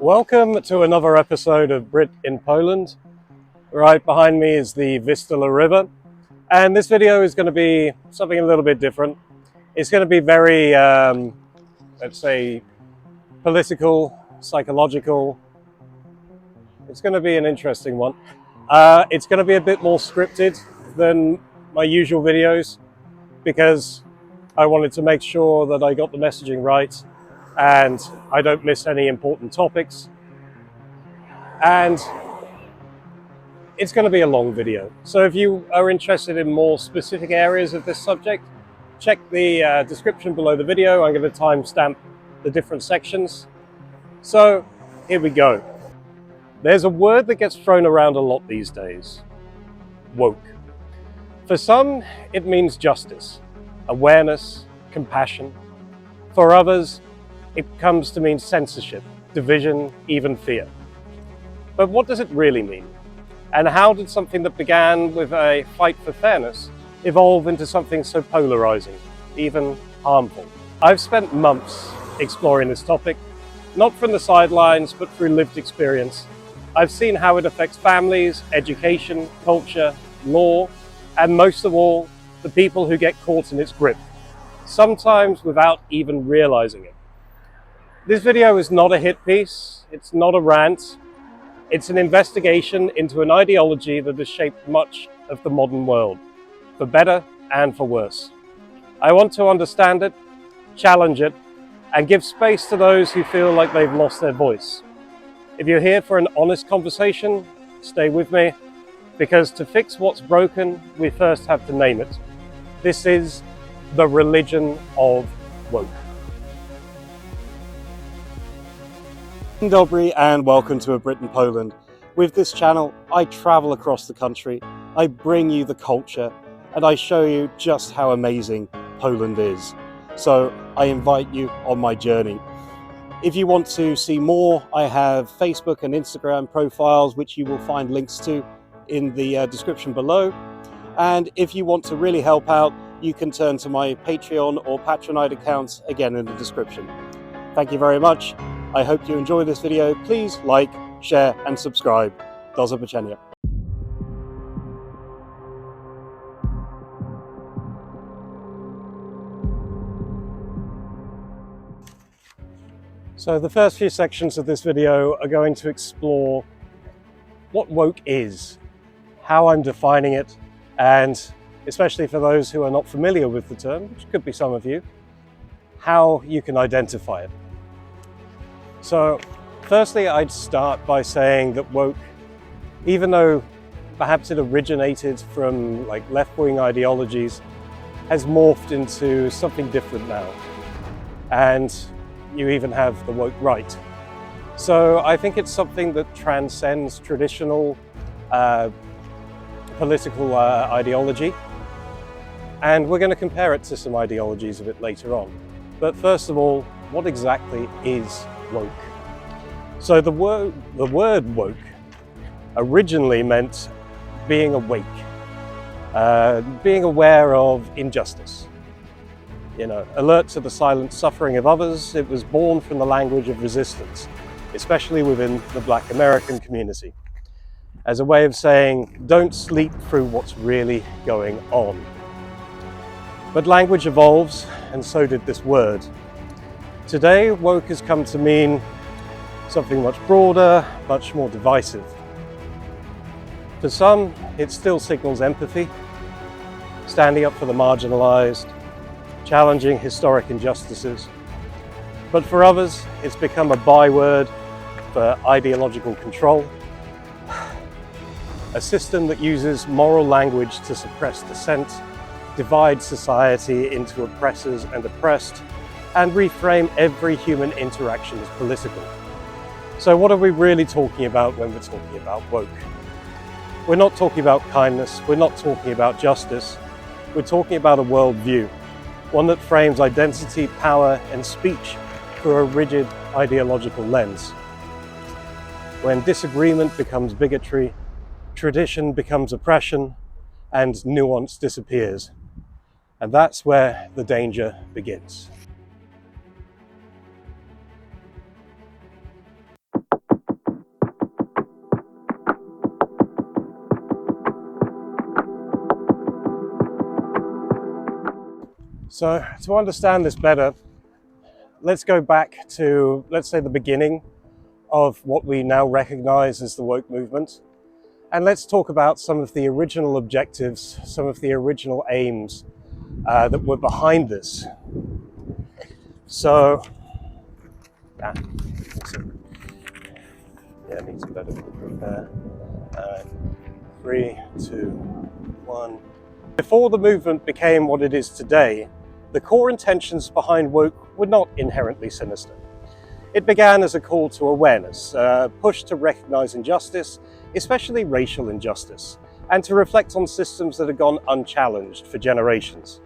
Welcome to another episode of Brit in Poland. Right behind me is the Vistula River, and this video is going to be something a little bit different. It's going to be very, let's say, political, psychological. It's going to be an interesting one. It's going to be a bit more scripted than my usual videos because I wanted to make sure that I got the messaging right and I don't miss any important topics. And it's going to be a long video. So if you are interested in more specific areas of this subject, check the description below the video. I'm going to timestamp the different sections. So here we go. There's a word that gets thrown around a lot these days: woke. For some, it means justice, awareness, compassion. For others, it comes to mean censorship, division, even fear. But what does it really mean? And how did something that began with a fight for fairness evolve into something so polarizing, even harmful? I've spent months exploring this topic, not from the sidelines, but through lived experience. I've seen how it affects families, education, culture, law, and most of all, the people who get caught in its grip, sometimes without even realizing it. This video is not a hit piece, it's not a rant, it's an investigation into an ideology that has shaped much of the modern world, for better and for worse. I want to understand it, challenge it, and give space to those who feel like they've lost their voice. If you're here for an honest conversation, stay with me, because to fix what's broken, we first have to name it. This is the religion of woke. Dzień dobry and welcome to A Brit in Poland. With this channel, I travel across the country, I bring you the culture, and I show you just how amazing Poland is. So I invite you on my journey. If you want to see more, I have Facebook and Instagram profiles, which you will find links to in the description below. And if you want to really help out, you can turn to my Patreon or Patronite accounts, again in the description. Thank you very much. I hope you enjoy this video. Please like, share and subscribe. Do zobaczenia. So the first few sections of this video are going to explore what woke is, how I'm defining it, and especially for those who are not familiar with the term, which could be some of you, how you can identify it. So firstly, I'd start by saying that woke, even though perhaps it originated from like left-wing ideologies, has morphed into something different now. And you even have the woke right. So I think it's something that transcends traditional political ideology. And we're going to compare it to some ideologies a bit later on. But first of all, what exactly is woke? So the word woke originally meant being awake, being aware of injustice. Alert to the silent suffering of others. It was born from the language of resistance, especially within the Black American community, as a way of saying, don't sleep through what's really going on. But language evolves, and so did this word. Today, woke has come to mean something much broader, much more divisive. For some, it still signals empathy, standing up for the marginalized, challenging historic injustices. But for others, it's become a byword for ideological control, a system that uses moral language to suppress dissent, divide society into oppressors and oppressed, and reframe every human interaction as political. So what are we really talking about when we're talking about woke? We're not talking about kindness, we're not talking about justice, we're talking about a worldview, one that frames identity, power, and speech through a rigid ideological lens. When disagreement becomes bigotry, tradition becomes oppression, and nuance disappears. And that's where the danger begins. So to understand this better, let's go back to, let's say, the beginning of what we now recognize as the woke movement. And let's talk about some of the original objectives, some of the original aims that were behind this. So, yeah, it needs a better prepare. 3, 2, 1. Before the movement became what it is today, the core intentions behind woke were not inherently sinister. It began as a call to awareness, a push to recognize injustice, especially racial injustice, and to reflect on systems that had gone unchallenged for generations.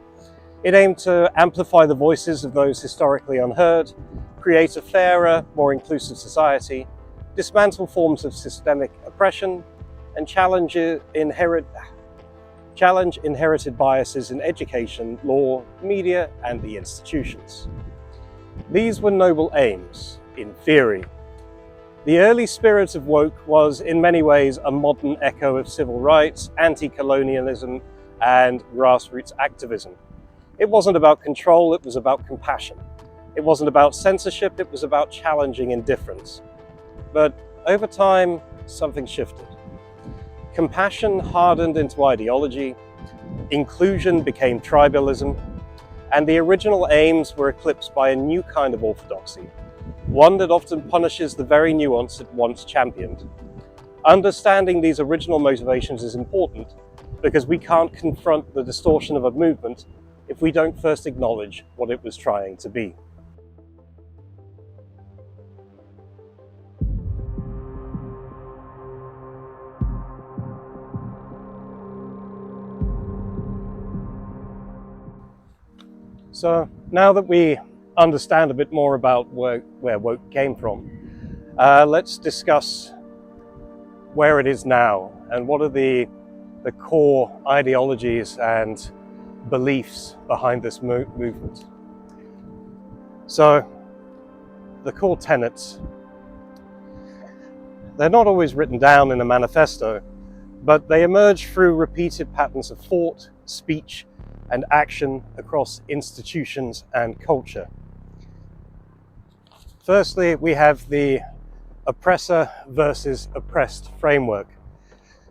It aimed to amplify the voices of those historically unheard, create a fairer, more inclusive society, dismantle forms of systemic oppression, and challenge inherited biases in education, law, media, and the institutions. These were noble aims, in theory. The early spirit of woke was, in many ways, a modern echo of civil rights, anti-colonialism, and grassroots activism. It wasn't about control, it was about compassion. It wasn't about censorship, it was about challenging indifference. But over time, something shifted. Compassion hardened into ideology, inclusion became tribalism, and the original aims were eclipsed by a new kind of orthodoxy, one that often punishes the very nuance it once championed. Understanding these original motivations is important because we can't confront the distortion of a movement if we don't first acknowledge what it was trying to be. So now that we understand a bit more about where woke came from, let's discuss where it is now and what are the core ideologies and beliefs behind this movement. So the core tenets, they're not always written down in a manifesto, but they emerge through repeated patterns of thought, speech, and action across institutions and culture. Firstly, we have the oppressor versus oppressed framework.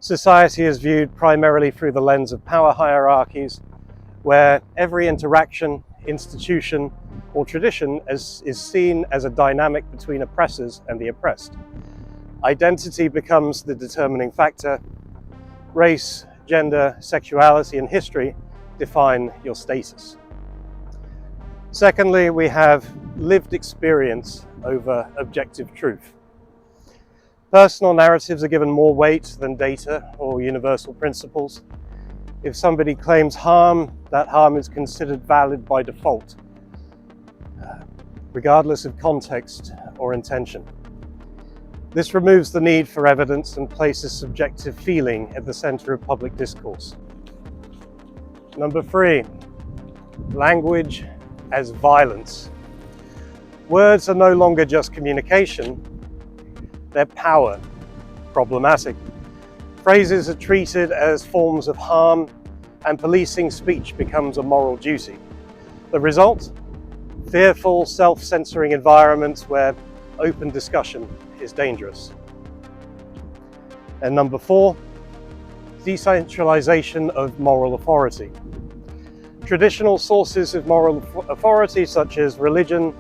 Society is viewed primarily through the lens of power hierarchies, where every interaction, institution, or tradition is seen as a dynamic between oppressors and the oppressed. Identity becomes the determining factor. Race, gender, sexuality, and history define your status. Secondly, we have lived experience over objective truth. Personal narratives are given more weight than data or universal principles. If somebody claims harm, that harm is considered valid by default, regardless of context or intention. This removes the need for evidence and places subjective feeling at the center of public discourse. Number 3, language as violence. Words are no longer just communication, they're power, problematic. Phrases are treated as forms of harm, and policing speech becomes a moral duty. The result? Fearful, self-censoring environments where open discussion is dangerous. And number 4, decentralization of moral authority. Traditional sources of moral authority, such as religion,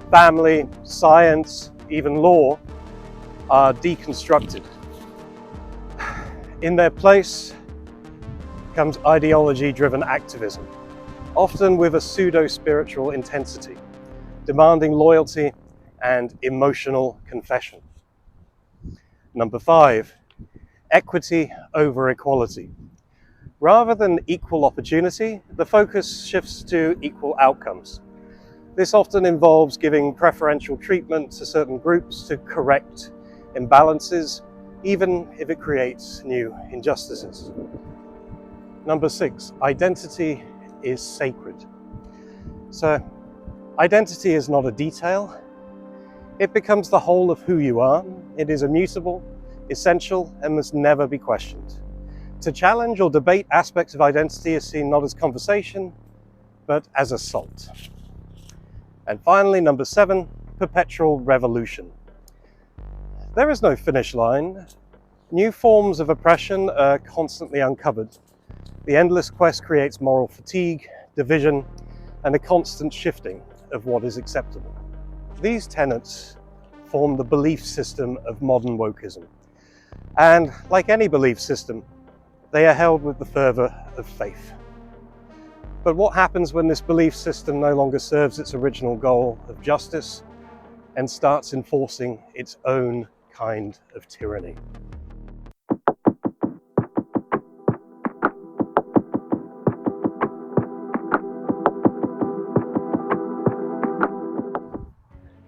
family, science, even law, are deconstructed. In their place comes ideology-driven activism, often with a pseudo-spiritual intensity, demanding loyalty and emotional confession. Number 5, equity over equality. Rather than equal opportunity, the focus shifts to equal outcomes. This often involves giving preferential treatment to certain groups to correct imbalances, even if it creates new injustices. Number 6, identity is sacred. So, identity is not a detail. It becomes the whole of who you are. It is immutable, essential, and must never be questioned. To challenge or debate aspects of identity is seen not as conversation, but as assault. And finally, number 7, perpetual revolution. There is no finish line. New forms of oppression are constantly uncovered. The endless quest creates moral fatigue, division, and a constant shifting of what is acceptable. These tenets form the belief system of modern wokeism. And like any belief system, they are held with the fervour of faith. But what happens when this belief system no longer serves its original goal of justice and starts enforcing its own kind of tyranny?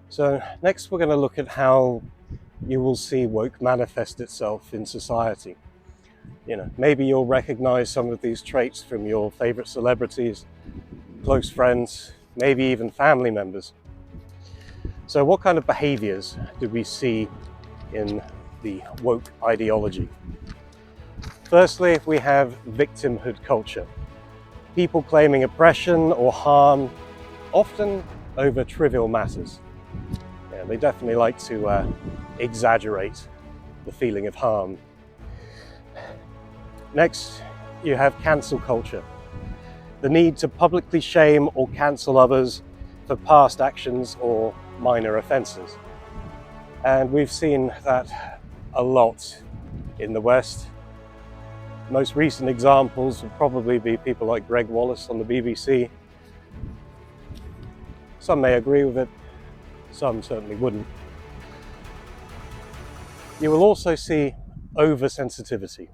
So next we're going to look at how you will see woke manifest itself in society. Maybe you'll recognize some of these traits from your favorite celebrities, close friends, maybe even family members. So what kind of behaviors do we see in the woke ideology? Firstly, we have victimhood culture. People claiming oppression or harm, often over trivial matters. They definitely like to exaggerate the feeling of harm. Next, you have cancel culture. The need to publicly shame or cancel others for past actions or minor offences. And we've seen that a lot in the West. Most recent examples would probably be people like Greg Wallace on the BBC. Some may agree with it, some certainly wouldn't. You will also see oversensitivity,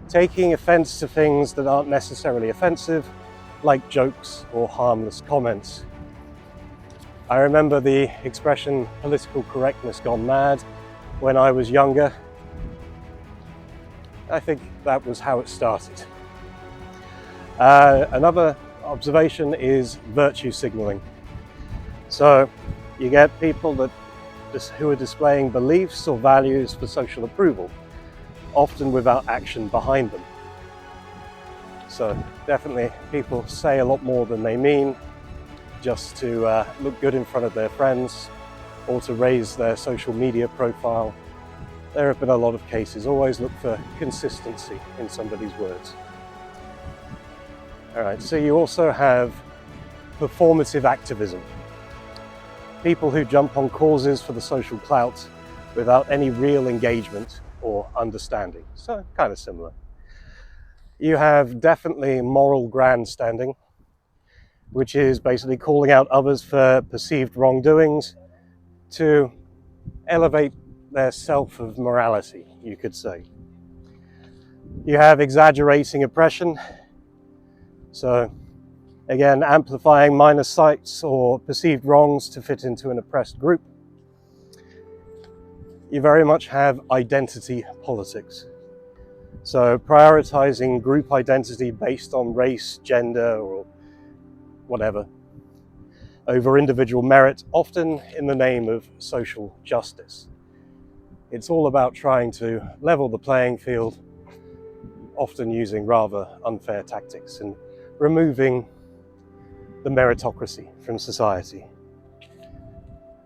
taking offence to things that aren't necessarily offensive, like jokes or harmless comments. I remember the expression political correctness gone mad when I was younger. I think that was how it started. Another observation is virtue signalling. So you get people who are displaying beliefs or values for social approval, often without action behind them. So definitely people say a lot more than they mean just to look good in front of their friends or to raise their social media profile. There have been a lot of cases. Always look for consistency in somebody's words. All right, so you also have performative activism. People who jump on causes for the social clout without any real engagement or understanding. So kind of similar. You have definitely moral grandstanding, which is basically calling out others for perceived wrongdoings to elevate their self of morality, you could say. You have exaggerating oppression. So again, amplifying minor slights or perceived wrongs to fit into an oppressed group. You very much have identity politics. So prioritizing group identity based on race, gender, or whatever, over individual merit, often in the name of social justice. It's all about trying to level the playing field, often using rather unfair tactics and removing the meritocracy from society.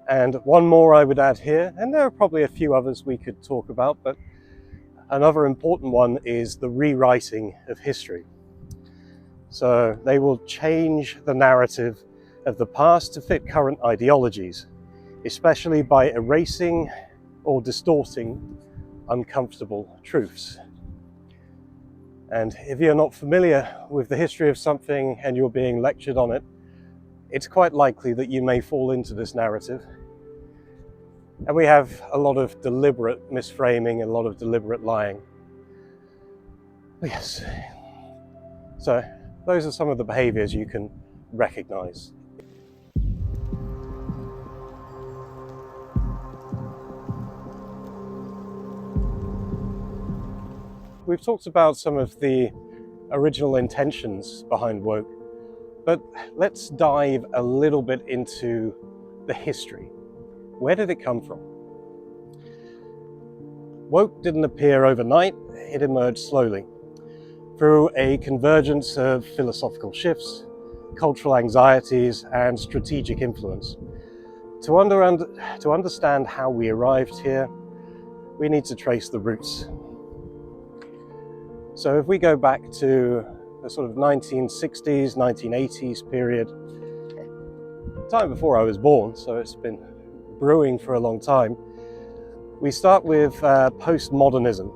And one more I would add here, and there are probably a few others we could talk about, but another important one is the rewriting of history. So they will change the narrative of the past to fit current ideologies, especially by erasing or distorting uncomfortable truths. And if you're not familiar with the history of something and you're being lectured on it, it's quite likely that you may fall into this narrative. And we have a lot of deliberate misframing and a lot of deliberate lying. Yes. So those are some of the behaviors you can recognize. We've talked about some of the original intentions behind woke, but let's dive a little bit into the history. Where did it come from? Woke didn't appear overnight, it emerged slowly through a convergence of philosophical shifts, cultural anxieties, and strategic influence. To understand how we arrived here, we need to trace the roots. So if we go back to the sort of 1960s, 1980s period, time before I was born, so it's been brewing for a long time, we start with postmodernism.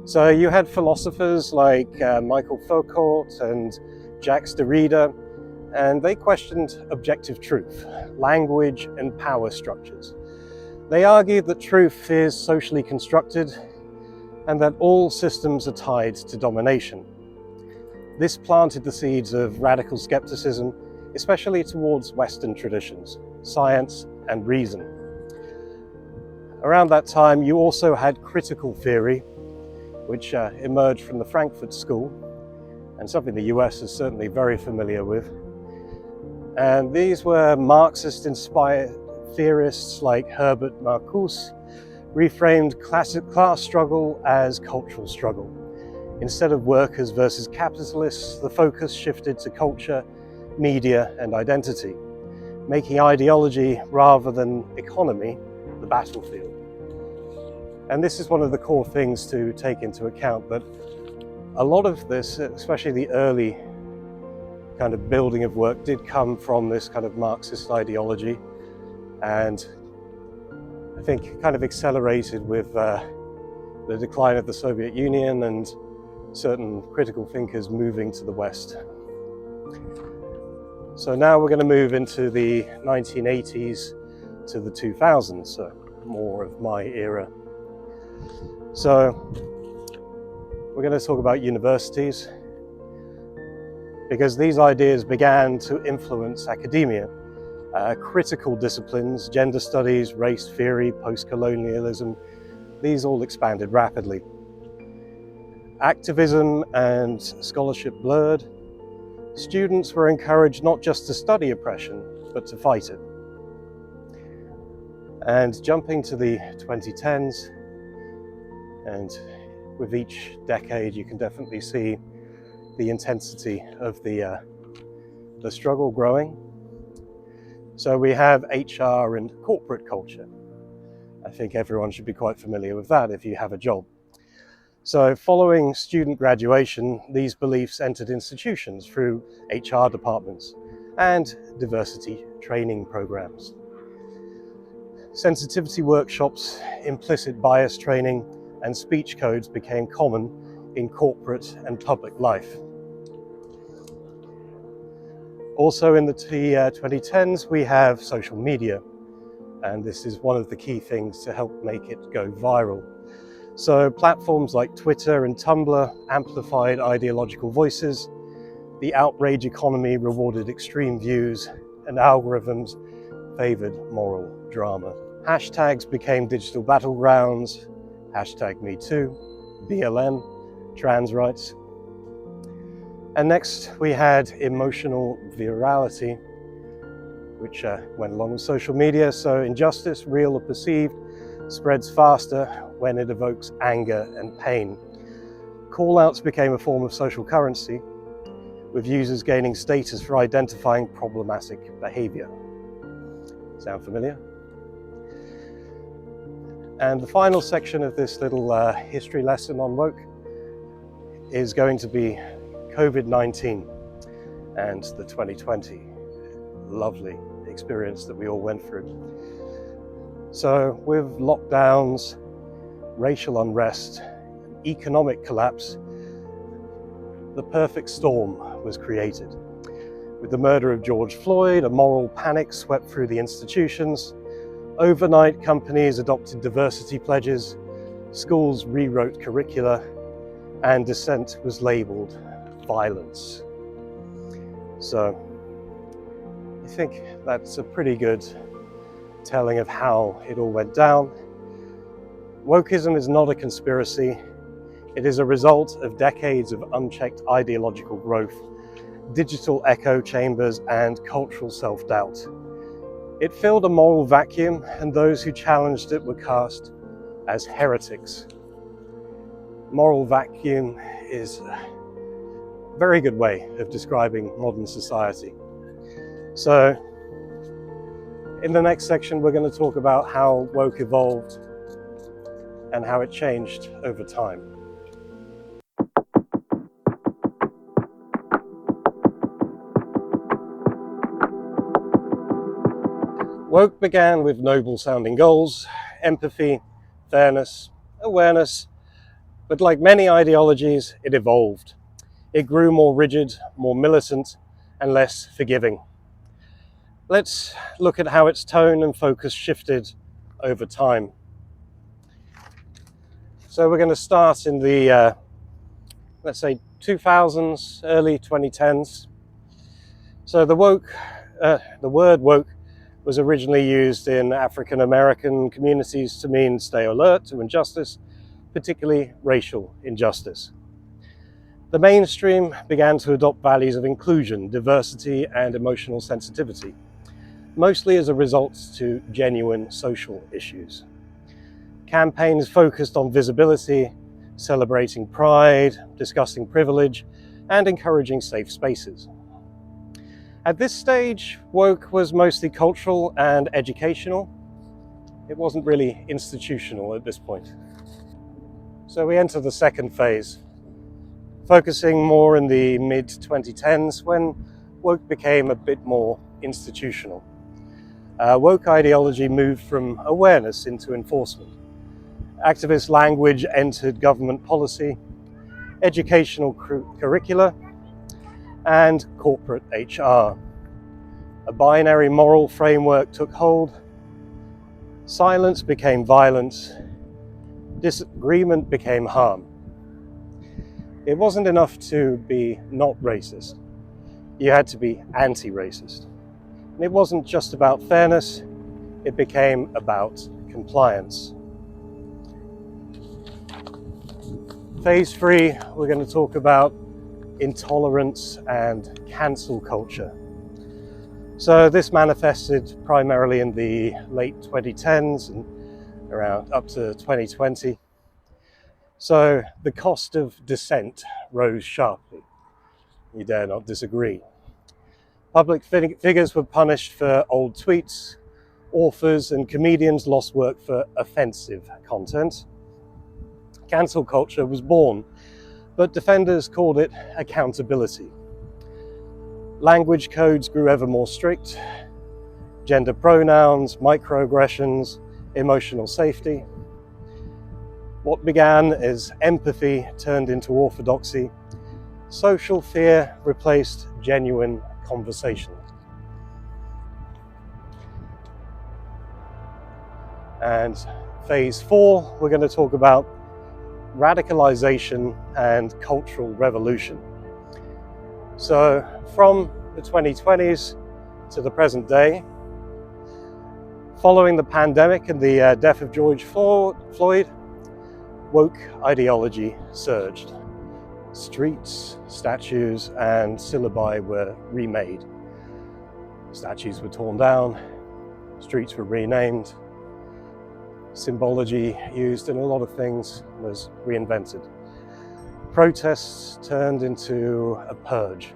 So you had philosophers like Michael Foucault and Jacques Derrida, and they questioned objective truth, language, and power structures. They argued that truth is socially constructed and that all systems are tied to domination. This planted the seeds of radical skepticism, especially towards Western traditions, science and reason. Around that time, you also had critical theory, which emerged from the Frankfurt School, and something the US is certainly very familiar with. And these were Marxist-inspired theorists like Herbert Marcuse, reframed class struggle as cultural struggle. Instead of workers versus capitalists, the focus shifted to culture, media, and identity, making ideology rather than economy the battlefield. And this is one of the core things to take into account, that a lot of this, especially the early kind of building of work, did come from this kind of Marxist ideology, and I think kind of accelerated with the decline of the Soviet Union and certain critical thinkers moving to the West. So now we're going to move into the 1980s to the 2000s, so more of my era. So we're going to talk about universities, because these ideas began to influence academia. Critical disciplines, gender studies, race theory, post-colonialism, these all expanded rapidly. Activism and scholarship blurred. Students were encouraged not just to study oppression, but to fight it. And jumping to the 2010s, and with each decade you can definitely see the intensity of the struggle growing. So we have HR and corporate culture. I think everyone should be quite familiar with that if you have a job. So following student graduation, these beliefs entered institutions through HR departments and diversity training programs. Sensitivity workshops, implicit bias training, and speech codes became common in corporate and public life. Also in the 2010s, we have social media, and this is one of the key things to help make it go viral. So platforms like Twitter and Tumblr amplified ideological voices, the outrage economy rewarded extreme views, and algorithms favored moral drama. Hashtags became digital battlegrounds, #MeToo, BLM, trans rights. And next we had emotional virality, which went along with social media. So injustice, real or perceived, spreads faster when it evokes anger and pain. Call-outs became a form of social currency, with users gaining status for identifying problematic behavior. Sound familiar? And the final section of this little history lesson on woke is going to be COVID-19 and the 2020 lovely experience that we all went through. So with lockdowns, racial unrest, economic collapse, the perfect storm was created. With the murder of George Floyd, a moral panic swept through the institutions. Overnight, companies adopted diversity pledges, schools rewrote curricula, and dissent was labelled violence. So I think that's a pretty good telling of how it all went down. Wokeism is not a conspiracy. It is a result of decades of unchecked ideological growth, digital echo chambers, and cultural self-doubt. It filled a moral vacuum, and those who challenged it were cast as heretics. Moral vacuum is very good way of describing modern society. So in the next section, we're going to talk about how woke evolved and how it changed over time. Woke began with noble-sounding goals: empathy, fairness, awareness, but like many ideologies, it evolved. It grew more rigid, more militant, and less forgiving. Let's look at how its tone and focus shifted over time. So we're going to start in the, let's say, 2000s, early 2010s. So the word woke was originally used in African American communities to mean stay alert to injustice, particularly racial injustice. The mainstream began to adopt values of inclusion, diversity, and emotional sensitivity, mostly as a result to genuine social issues. Campaigns focused on visibility, celebrating pride, discussing privilege, and encouraging safe spaces. At this stage, woke was mostly cultural and educational. It wasn't really institutional at this point. So we enter the second phase, focusing more in the mid-2010s when woke became a bit more institutional. Woke ideology moved from awareness into enforcement. Activist language entered government policy, educational curricula, and corporate HR. A binary moral framework took hold. Silence became violence. Disagreement became harm. It wasn't enough to be not racist. You had to be anti-racist. And it wasn't just about fairness, it became about compliance. Phase 3, we're going to talk about intolerance and cancel culture. So this manifested primarily in the late 2010s and around up to 2020. So the cost of dissent rose sharply. You dare not disagree. Public figures were punished for old tweets. Authors and comedians lost work for offensive content. Cancel culture was born, but defenders called it accountability. Language codes grew ever more strict. Gender pronouns, microaggressions, emotional safety. What began as empathy turned into orthodoxy. Social fear replaced genuine conversation. And phase 4, we're going to talk about radicalization and cultural revolution. So from the 2020s to the present day, following the pandemic and the death of George Floyd, woke ideology surged. Streets, statues, and syllabi were remade. Statues were torn down, streets were renamed, symbology used in a lot of things was reinvented. Protests turned into a purge.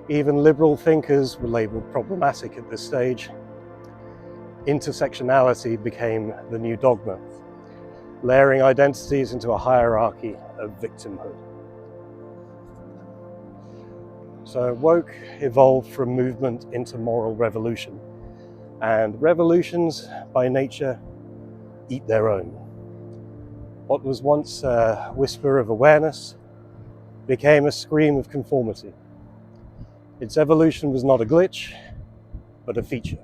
Even liberal thinkers were labeled problematic at this stage. Intersectionality became the new dogma, layering identities into a hierarchy of victimhood. So woke evolved from movement into moral revolution, and revolutions by nature eat their own. What was once a whisper of awareness became a scream of conformity. Its evolution was not a glitch, but a feature.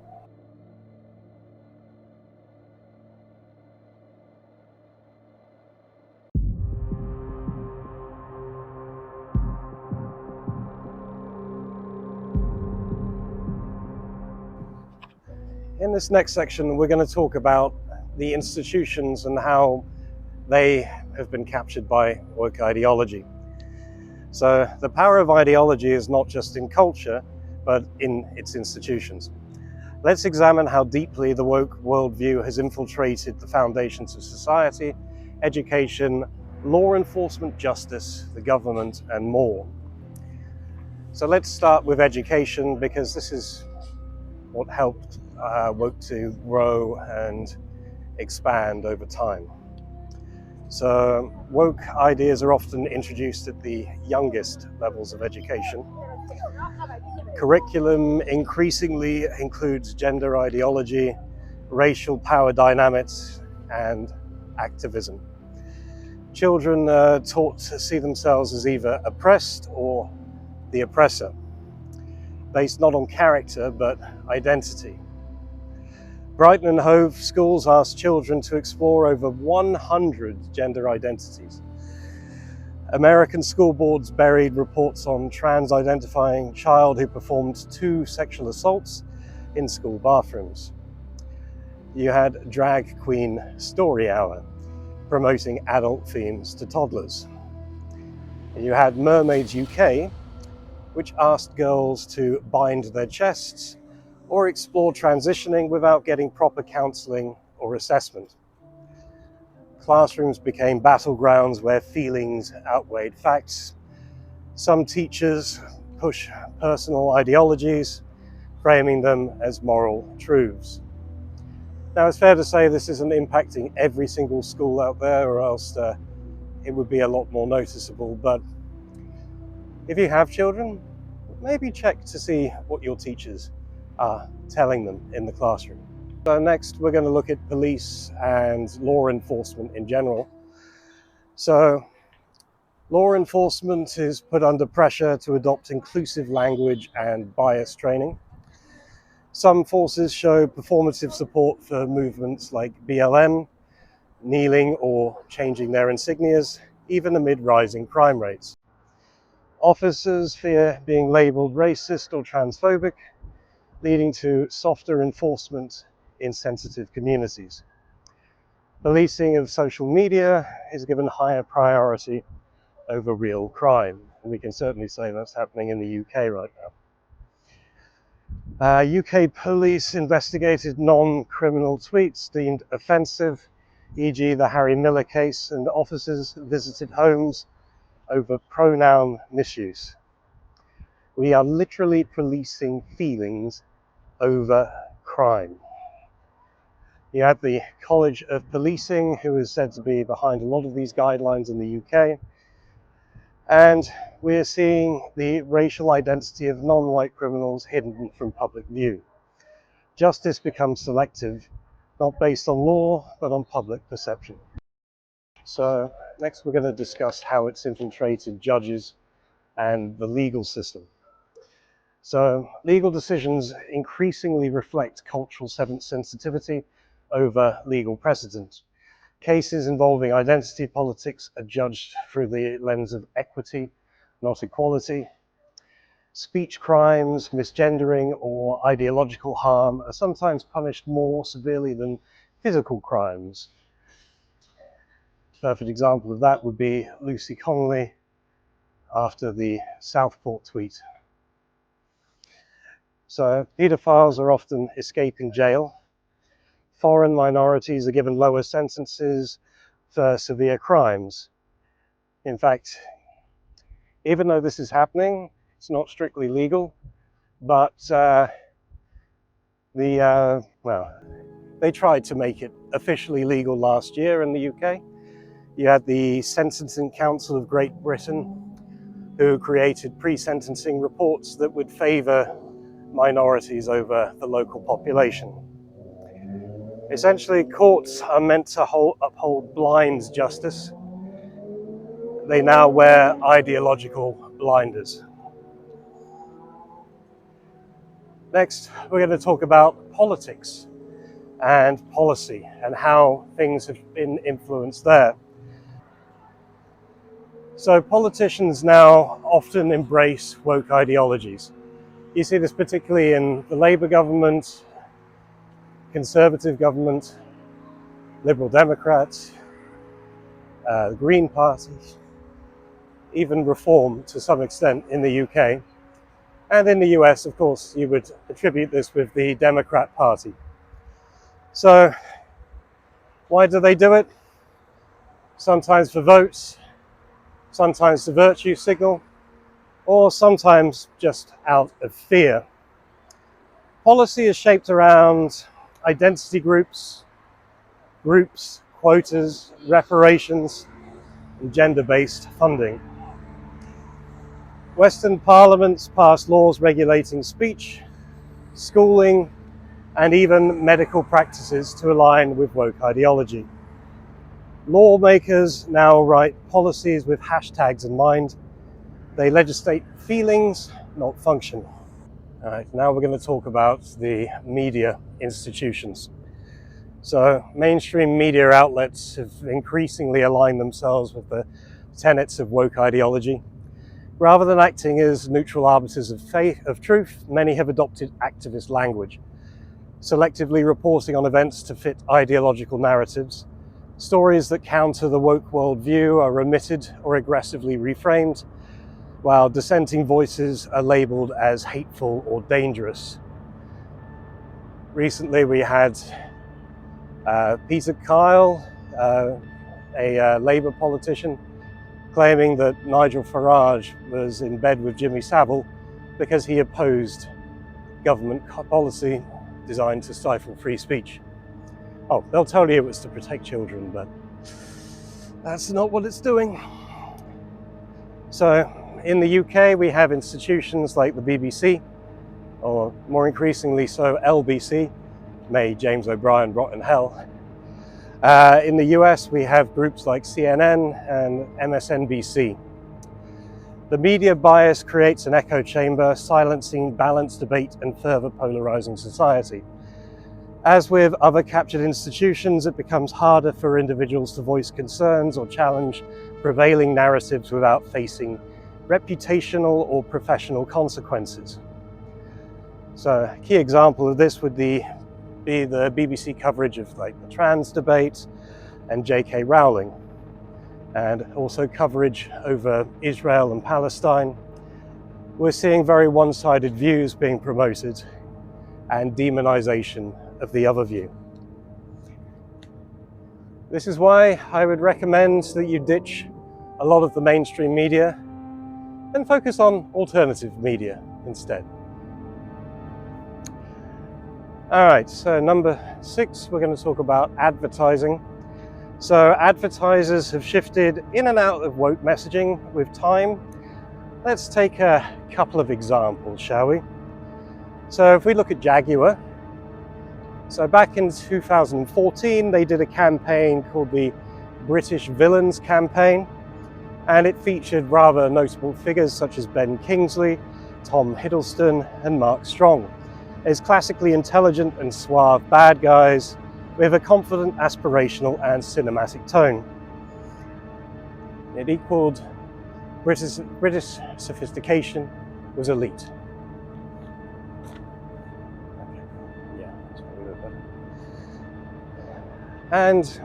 In this next section, we're going to talk about the institutions and how they have been captured by woke ideology. So the power of ideology is not just in culture, but in its institutions. Let's examine how deeply the woke worldview has infiltrated the foundations of society, education, law enforcement, justice, the government, and more. So let's start with education, because this is what helped woke to grow and expand over time. So woke ideas are often introduced at the youngest levels of education. Curriculum increasingly includes gender ideology, racial power dynamics, and activism. Children are taught to see themselves as either oppressed or the oppressor, based not on character but identity. Brighton and Hove schools ask children to explore over 100 gender identities. American school boards buried reports on trans-identifying child who performed 2 sexual assaults in school bathrooms. You had Drag Queen Story Hour, promoting adult themes to toddlers. You had Mermaids UK, which asked girls to bind their chests or explore transitioning without getting proper counselling or assessment. Classrooms became battlegrounds where feelings outweighed facts. Some teachers push personal ideologies, framing them as moral truths. Now, it's fair to say this isn't impacting every single school out there, or else it would be a lot more noticeable. But if you have children, maybe check to see what your teachers are telling them in the classroom. So next, we're going to look at police and law enforcement in general. So law enforcement is put under pressure to adopt inclusive language and bias training. Some forces show performative support for movements like BLM, kneeling or changing their insignias, even amid rising crime rates. Officers fear being labelled racist or transphobic, leading to softer enforcement in sensitive communities. Policing of social media is given higher priority over real crime, and we can certainly say that's happening in the UK right now. UK police investigated non-criminal tweets deemed offensive, e.g. the Harry Miller case, and officers visited homes over pronoun misuse. We are literally policing feelings over crime. You had the College of Policing, who is said to be behind a lot of these guidelines in the UK. And we're seeing the racial identity of non-white criminals hidden from public view. Justice becomes selective, not based on law, but on public perception. So next we're going to discuss how it's infiltrated judges and the legal system. So legal decisions increasingly reflect cultural sensitivity over legal precedent. Cases involving identity politics are judged through the lens of equity, not equality. Speech crimes, misgendering, or ideological harm are sometimes punished more severely than physical crimes. A perfect example of that would be Lucy Connolly after the Southport tweet. So paedophiles are often escaping jail. Foreign minorities are given lower sentences for severe crimes. In fact, even though this is happening, it's not strictly legal, but they tried to make it officially legal last year in the UK. You had the Sentencing Council of Great Britain, who created pre-sentencing reports that would favour minorities over the local population. Essentially, courts are meant to uphold blind justice. They now wear ideological blinders. Next, we're going to talk about politics and policy and how things have been influenced there. So politicians now often embrace woke ideologies. You see this particularly in the Labour government, Conservative government, Liberal Democrats, the Green Party, even Reform to some extent in the UK. And in the US, of course, you would attribute this with the Democrat Party. So why do they do it? Sometimes for votes, sometimes to virtue signal. or sometimes just out of fear. Policy is shaped around identity groups, quotas, reparations, and gender-based funding. Western parliaments pass laws regulating speech, schooling, and even medical practices to align with woke ideology. Lawmakers now write policies with hashtags in mind. They legislate feelings, not function. All right, now we're going to talk about the media institutions. So mainstream media outlets have increasingly aligned themselves with the tenets of woke ideology. Rather than acting as neutral arbiters of truth, many have adopted activist language, selectively reporting on events to fit ideological narratives. Stories that counter the woke worldview are omitted or aggressively reframed, while dissenting voices are labelled as hateful or dangerous. Recently we had Peter Kyle, a Labour politician, claiming that Nigel Farage was in bed with Jimmy Savile because he opposed government policy designed to stifle free speech. Oh, they'll tell you it was to protect children, but that's not what it's doing. So in the UK, we have institutions like the BBC, or more increasingly so LBC, may James O'Brien rot in hell. In the US, we have groups like CNN and MSNBC. The media bias creates an echo chamber, silencing balanced debate and further polarizing society. As with other captured institutions, it becomes harder for individuals to voice concerns or challenge prevailing narratives without facing reputational or professional consequences. So a key example of this would be the BBC coverage of like the trans debate and J.K. Rowling, and also coverage over Israel and Palestine. We're seeing very one-sided views being promoted and demonization of the other view. This is why I would recommend that you ditch a lot of the mainstream media and focus on alternative media instead. All right, so number 6, we're going to talk about advertising. So advertisers have shifted in and out of woke messaging with time. Let's take a couple of examples, shall we? So if we look at Jaguar, so back in 2014, they did a campaign called the British Villains campaign, and it featured rather notable figures such as Ben Kingsley, Tom Hiddleston, and Mark Strong as classically intelligent and suave bad guys with a confident, aspirational, and cinematic tone. It equaled British sophistication was elite. And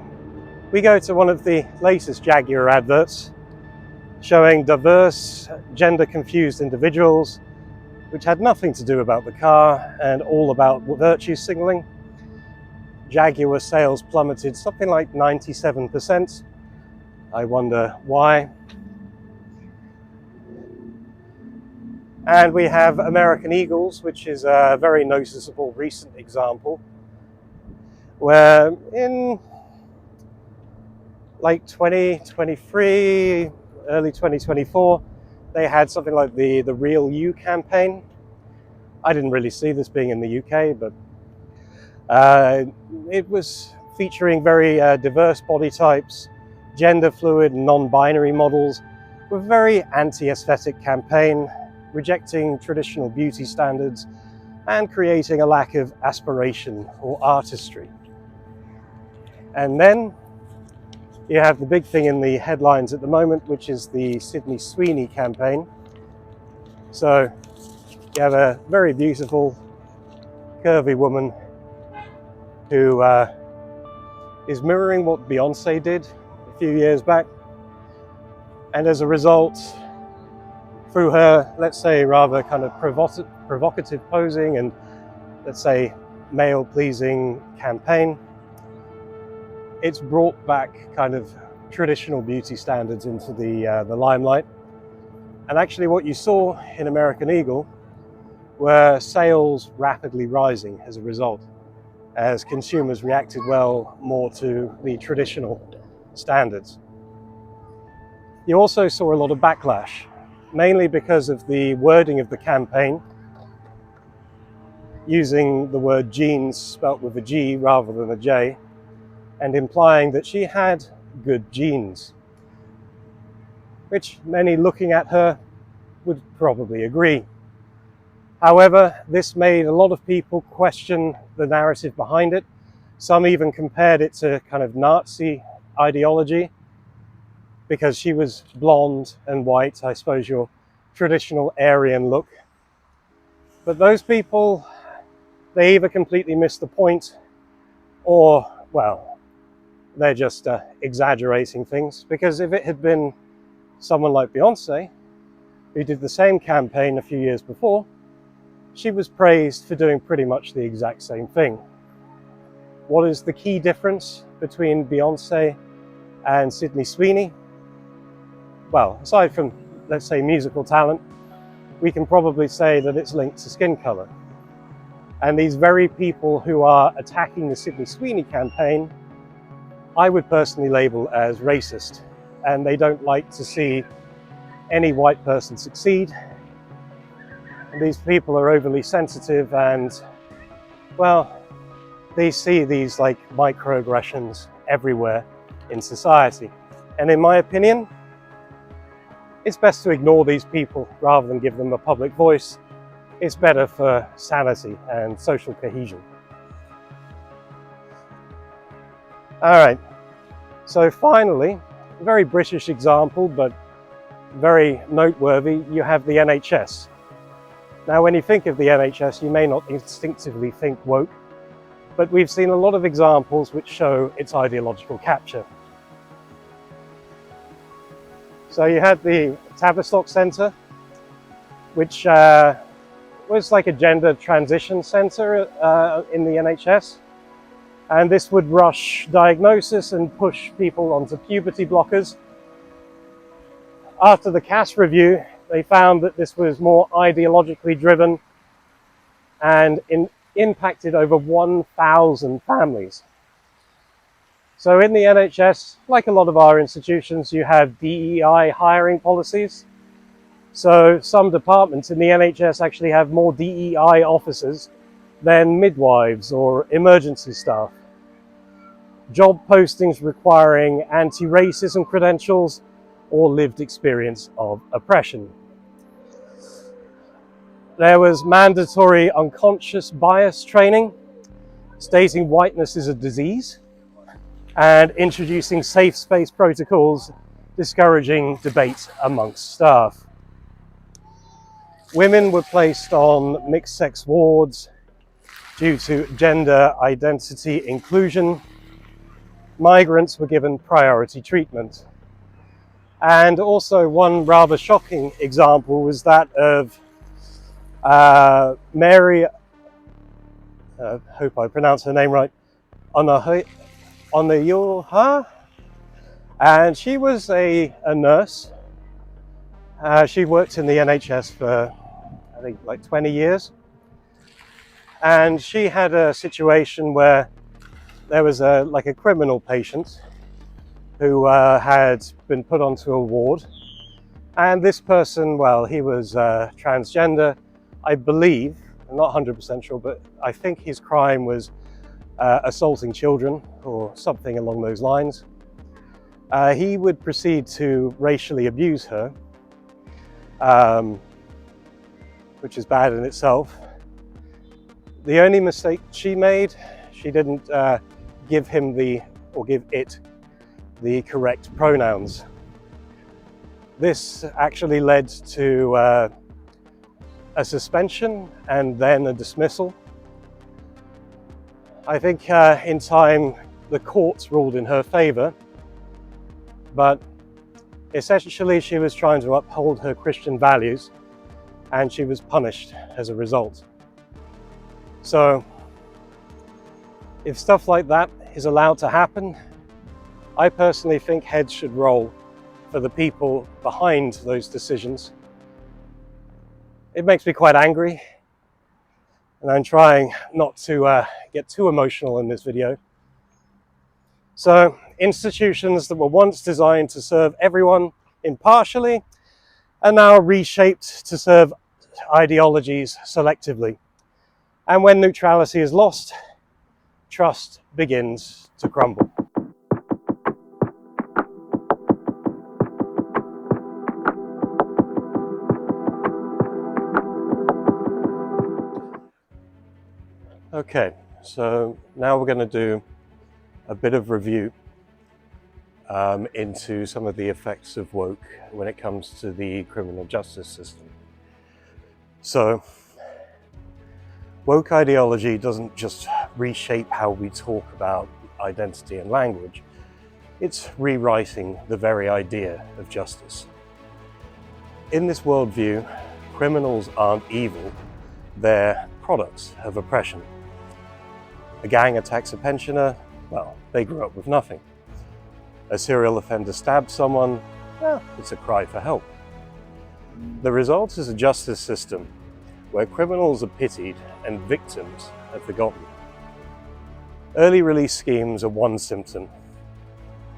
we go to one of the latest Jaguar adverts showing diverse, gender-confused individuals, which had nothing to do about the car and all about virtue signaling. Jaguar sales plummeted something like 97%. I wonder why. And we have American Eagles, which is a very noticeable recent example, where in late 2023, early 2024, they had something like the Real You campaign. I didn't really see this being in the UK, but it was featuring very diverse body types, gender fluid, non-binary models, with a very anti-aesthetic campaign, rejecting traditional beauty standards and creating a lack of aspiration or artistry. And then you have the big thing in the headlines at the moment, which is the Sydney Sweeney campaign. So you have a very beautiful, curvy woman who is mirroring what Beyonce did a few years back. And as a result, through her, let's say, rather kind of provocative posing and, let's say, male-pleasing campaign, it's brought back kind of traditional beauty standards into the limelight. And actually what you saw in American Eagle were sales rapidly rising as a result, as consumers reacted well more to the traditional standards. You also saw a lot of backlash, mainly because of the wording of the campaign, using the word jeans spelt with a G rather than a J, and implying that she had good genes, which many looking at her would probably agree. However, this made a lot of people question the narrative behind it. Some even compared it to kind of Nazi ideology, because she was blonde and white, I suppose your traditional Aryan look. But those people, they either completely missed the point, or, well, they're just exaggerating things. Because if it had been someone like Beyonce, who did the same campaign a few years before, she was praised for doing pretty much the exact same thing. What is the key difference between Beyonce and Sydney Sweeney? Well, aside from, let's say, musical talent, we can probably say that it's linked to skin color. And these very people who are attacking the Sydney Sweeney campaign, I would personally label as racist. And they don't like to see any white person succeed. And these people are overly sensitive and, well, they see these like microaggressions everywhere in society. And in my opinion, it's best to ignore these people rather than give them a public voice. It's better for sanity and social cohesion. All right, so finally, a very British example, but very noteworthy, you have the NHS. Now, when you think of the NHS, you may not instinctively think woke, but we've seen a lot of examples which show its ideological capture. So you had the Tavistock Centre, which was like a gender transition centre in the NHS. And this would rush diagnosis and push people onto puberty blockers. After the CAS review, they found that this was more ideologically driven and impacted over 1,000 families. So in the NHS, like a lot of our institutions, you have DEI hiring policies. So some departments in the NHS actually have more DEI officers than midwives or emergency staff. Job postings requiring anti-racism credentials or lived experience of oppression. There was mandatory unconscious bias training, stating whiteness is a disease, and introducing safe space protocols discouraging debate amongst staff. Women were placed on mixed-sex wards due to gender identity inclusion. Migrants were given priority treatment. And also one rather shocking example was that of Mary, hope I pronounce her name right, Onayuha, and she was a nurse. She worked in the NHS for, I think, like 20 years. And she had a situation where there was a criminal patient who had been put onto a ward. And this person, well, he was transgender, I believe, I'm not 100% sure, but I think his crime was assaulting children or something along those lines. He would proceed to racially abuse her, which is bad in itself. The only mistake she made, she didn't give it the correct pronouns. This actually led to a suspension and then a dismissal. I think in time the courts ruled in her favor, but essentially she was trying to uphold her Christian values and she was punished as a result. So if stuff like that is allowed to happen, I personally think heads should roll for the people behind those decisions It makes me quite angry, and I'm trying not to get too emotional in this video. So, institutions that were once designed to serve everyone impartially are now reshaped to serve ideologies selectively. And when neutrality is lost, trust begins to crumble. Okay, so now we're going to do a bit of review into some of the effects of woke when it comes to the criminal justice system. So, woke ideology doesn't just reshape how we talk about identity and language, it's rewriting the very idea of justice. In this worldview, criminals aren't evil, they're products of oppression. A gang attacks a pensioner, well, they grew up with nothing. A serial offender stabs someone, well, it's a cry for help. The result is a justice system where criminals are pitied and victims are forgotten. Early release schemes are one symptom.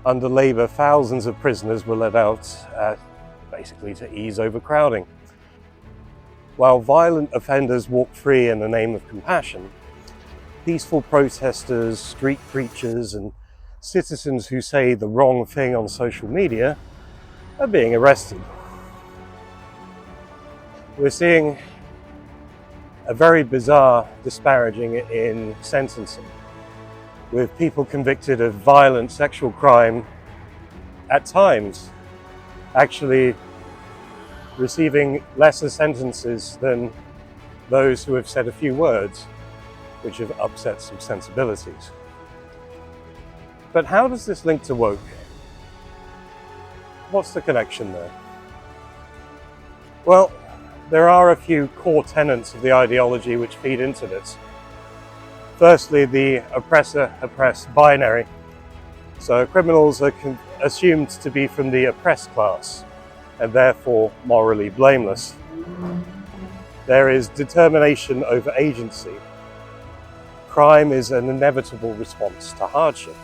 Under Labour, thousands of prisoners were let out, basically to ease overcrowding. While violent offenders walk free in the name of compassion, peaceful protesters, street preachers, and citizens who say the wrong thing on social media are being arrested. We're seeing a very bizarre disparaging in sentencing, with people convicted of violent sexual crime at times actually receiving lesser sentences than those who have said a few words which have upset some sensibilities. But how does this link to woke? What's the connection there? Well, there are a few core tenets of the ideology which feed into this. Firstly, the oppressor-oppressed binary. So criminals are assumed to be from the oppressed class and therefore morally blameless. There is determination over agency. Crime is an inevitable response to hardship.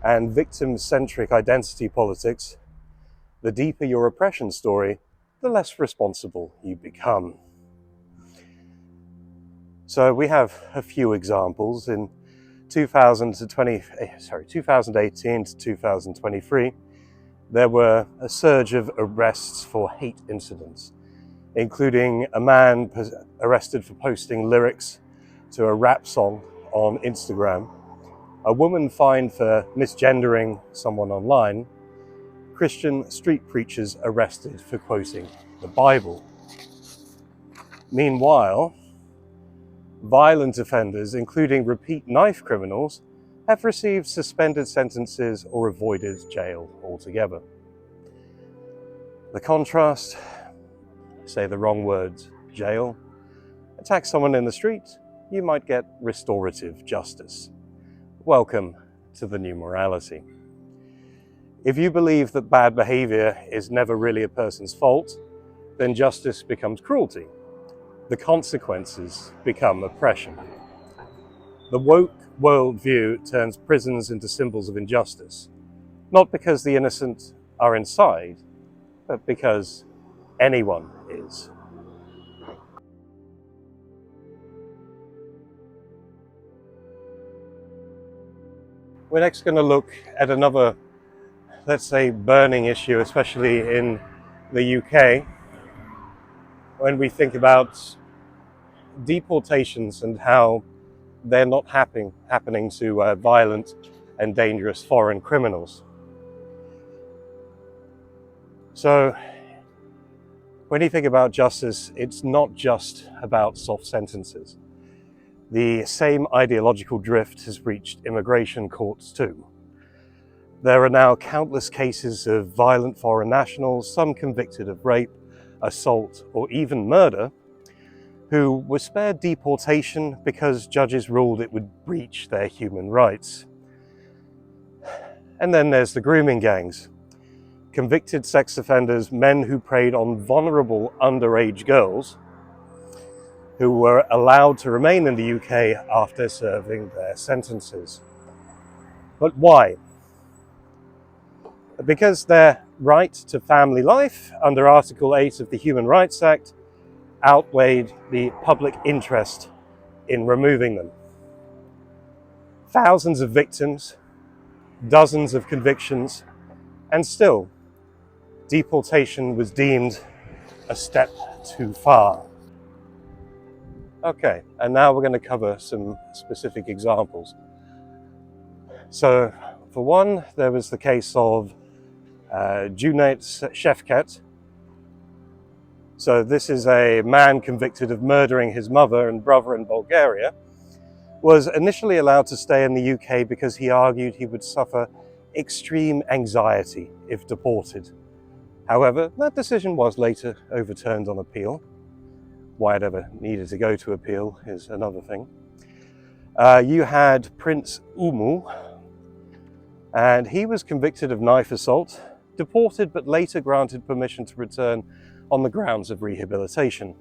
And victim-centric identity politics, the deeper your oppression story, the less responsible you become. So we have a few examples. In 2018 to 2023, there were a surge of arrests for hate incidents, including a man arrested for posting lyrics to a rap song on Instagram, a woman fined for misgendering someone online, Christian street preachers arrested for quoting the Bible. Meanwhile, violent offenders, including repeat knife criminals, have received suspended sentences or avoided jail altogether. The contrast, say the wrong words, jail, attack someone in the street, you might get restorative justice. Welcome to the new morality. If you believe that bad behavior is never really a person's fault, then justice becomes cruelty. The consequences become oppression. The woke worldview turns prisons into symbols of injustice, not because the innocent are inside, but because anyone is. We're next going to look at another, let's say, burning issue, especially in the UK, when we think about deportations and how they're not happening to violent and dangerous foreign criminals. So when you think about justice, it's not just about soft sentences. The same ideological drift has reached immigration courts too. There are now countless cases of violent foreign nationals, some convicted of rape, assault, or even murder, who were spared deportation because judges ruled it would breach their human rights. And then there's the grooming gangs. convicted sex offenders, men who preyed on vulnerable underage girls who were allowed to remain in the UK after serving their sentences. But why? Because their right to family life under Article 8 of the Human Rights Act outweighed the public interest in removing them. Thousands of victims, dozens of convictions, and still deportation was deemed a step too far. Okay, and now we're going to cover some specific examples. So, for one, there was the case of Cuneyt Şevket. So this is a man convicted of murdering his mother and brother in Bulgaria, was initially allowed to stay in the UK because he argued he would suffer extreme anxiety if deported. However, that decision was later overturned on appeal. Why it ever needed to go to appeal is another thing. You had Prince Umu, and he was convicted of knife assault, deported but later granted permission to return on the grounds of rehabilitation.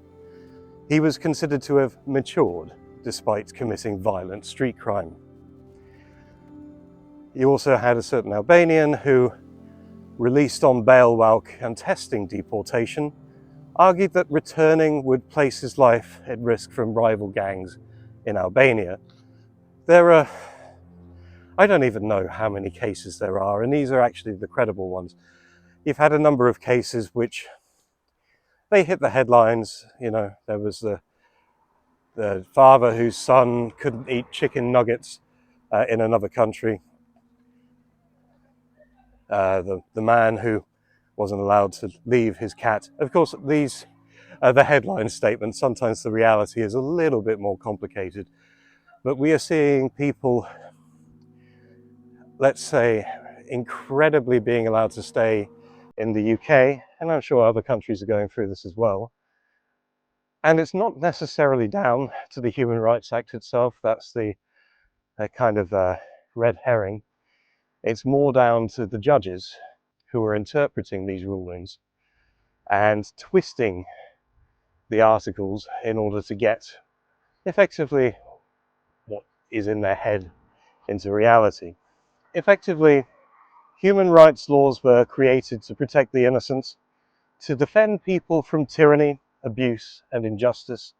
He was considered to have matured despite committing violent street crime. You also had a certain Albanian who, released on bail while contesting deportation, argued that returning would place his life at risk from rival gangs in Albania. There are, I don't even know how many cases there are, and these are actually the credible ones. You've had a number of cases which they hit the headlines. You know, there was the father whose son couldn't eat chicken nuggets in another country. The man who wasn't allowed to leave his cat. Of course, these are the headline statements. Sometimes the reality is a little bit more complicated. But we are seeing people, let's say, incredibly being allowed to stay in the UK, and I'm sure other countries are going through this as well. And it's not necessarily down to the Human Rights Act itself. That's the kind of red herring. It's more down to the judges who are interpreting these rulings and twisting the articles in order to get effectively what is in their head into reality. Effectively, human rights laws were created to protect the innocent, to defend people from tyranny, abuse, and injustice.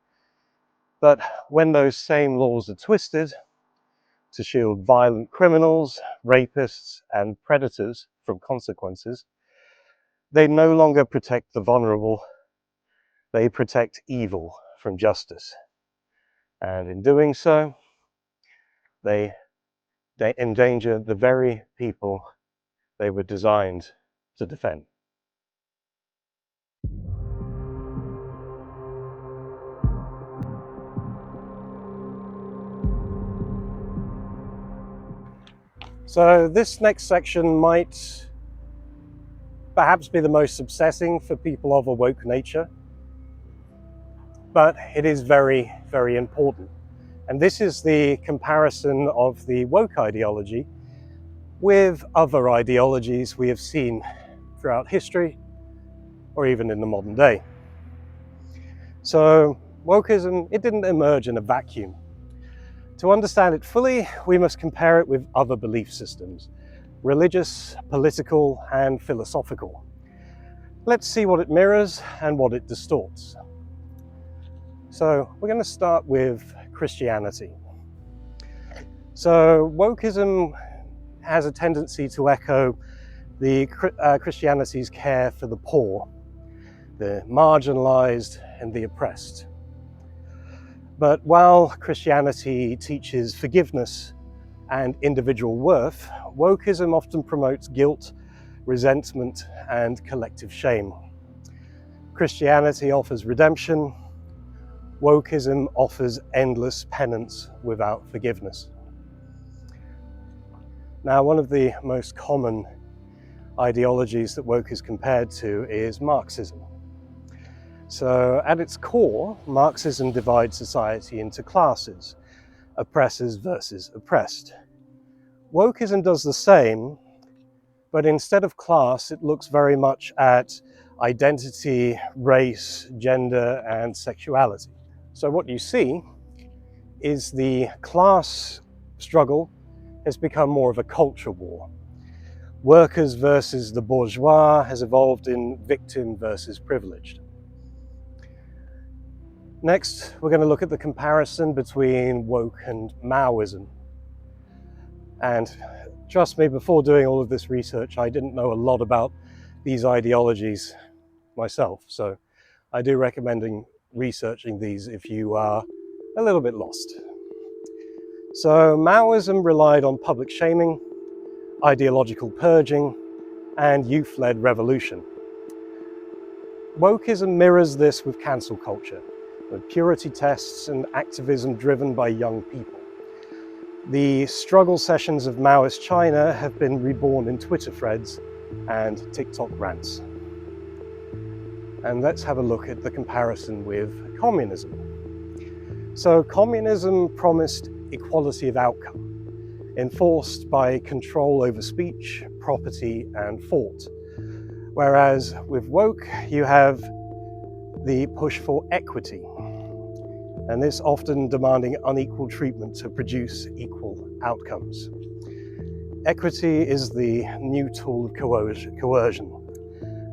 But when those same laws are twisted to shield violent criminals, rapists, and predators from consequences, they no longer protect the vulnerable, they protect evil from justice. And in doing so, they endanger the very people they were designed to defend. So this next section might perhaps be the most upsetting for people of a woke nature, but it is very, very important. And this is the comparison of the woke ideology with other ideologies we have seen throughout history or even in the modern day. So wokeism, it didn't emerge in a vacuum. To understand it fully, we must compare it with other belief systems, religious, political, and philosophical. Let's see what it mirrors and what it distorts. So we're going to start with Christianity. So wokeism has a tendency to echo the Christianity's care for the poor, the marginalized, and the oppressed. But while Christianity teaches forgiveness and individual worth, wokeism often promotes guilt, resentment, and collective shame. Christianity offers redemption. Wokeism offers endless penance without forgiveness. Now, one of the most common ideologies that woke is compared to is Marxism. So at its core, Marxism divides society into classes, oppressors versus oppressed. Wokeism does the same, But instead of class, it looks very much at identity, race, gender, and sexuality. So what you see is the class struggle has become more of a culture war. Workers versus the bourgeois has evolved in victim versus privileged. Next, we're going to look at the comparison between woke and Maoism. And trust me, before doing all of this research, I didn't know a lot about these ideologies myself. So I do recommend researching these if you are a little bit lost. So Maoism relied on public shaming, ideological purging, and youth-led revolution. Wokeism mirrors this with cancel culture, with purity tests and activism driven by young people. The struggle sessions of Maoist China have been reborn in Twitter threads and TikTok rants. And let's have a look at the comparison with communism. So communism promised equality of outcome, enforced by control over speech, property, and thought. Whereas with woke, you have the push for equity, and this often demanding unequal treatment to produce equal outcomes. Equity is the new tool of coercion.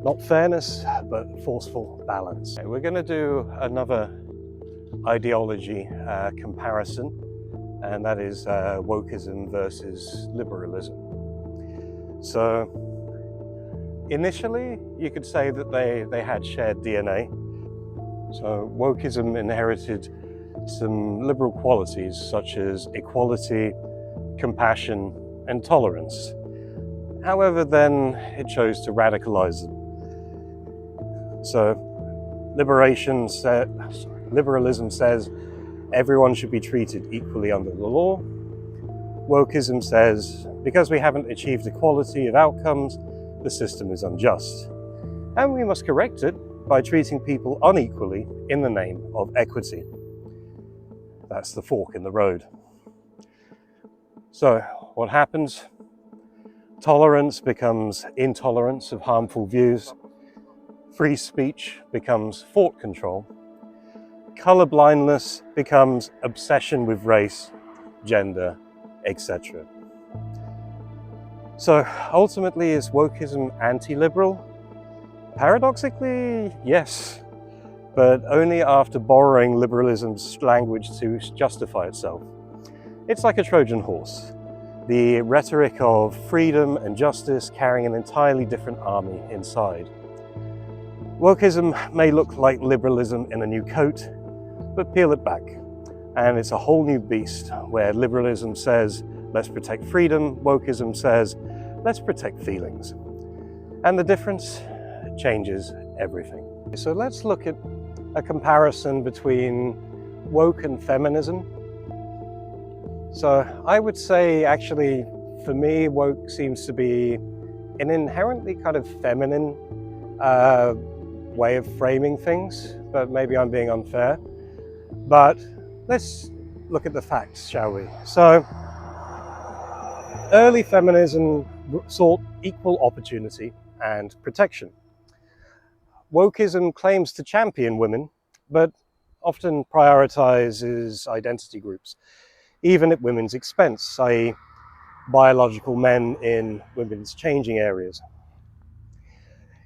Not fairness, but forceful balance. Okay, we're going to do another ideology comparison, and that is wokeism versus liberalism. So initially, you could say that they had shared DNA. So wokeism inherited some liberal qualities such as equality, compassion, and tolerance. However, then it chose to radicalize them. So liberalism says everyone should be treated equally under the law. Wokeism says because we haven't achieved equality of outcomes, the system is unjust, and we must correct it by treating people unequally in the name of equity. That's the fork in the road. So what happens? Tolerance becomes intolerance of harmful views. Free speech becomes thought control. Colorblindness becomes obsession with race, gender, etc. So ultimately, is wokeism anti-liberal? Paradoxically, yes, but only after borrowing liberalism's language to justify itself. It's like a Trojan horse, the rhetoric of freedom and justice carrying an entirely different army inside. Wokeism may look like liberalism in a new coat, but peel it back, and it's a whole new beast where liberalism says, let's protect freedom, wokeism says, let's protect feelings. And the difference changes everything. So let's look at a comparison between woke and feminism. So I would say, actually, for me, woke seems to be an inherently kind of feminine way of framing things, but maybe I'm being unfair. But let's look at the facts, shall we? So early feminism sought equal opportunity and protection. Wokeism claims to champion women, but often prioritizes identity groups, even at women's expense, i.e. biological men in women's changing areas.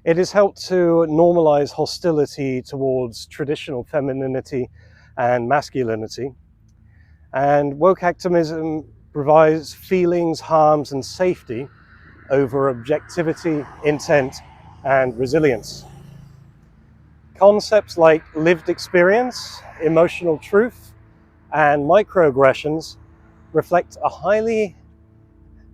It has helped to normalize hostility towards traditional femininity and masculinity. And woke activism provides feelings, harms, and safety over objectivity, intent, and resilience. Concepts like lived experience, emotional truth, and microaggressions reflect a highly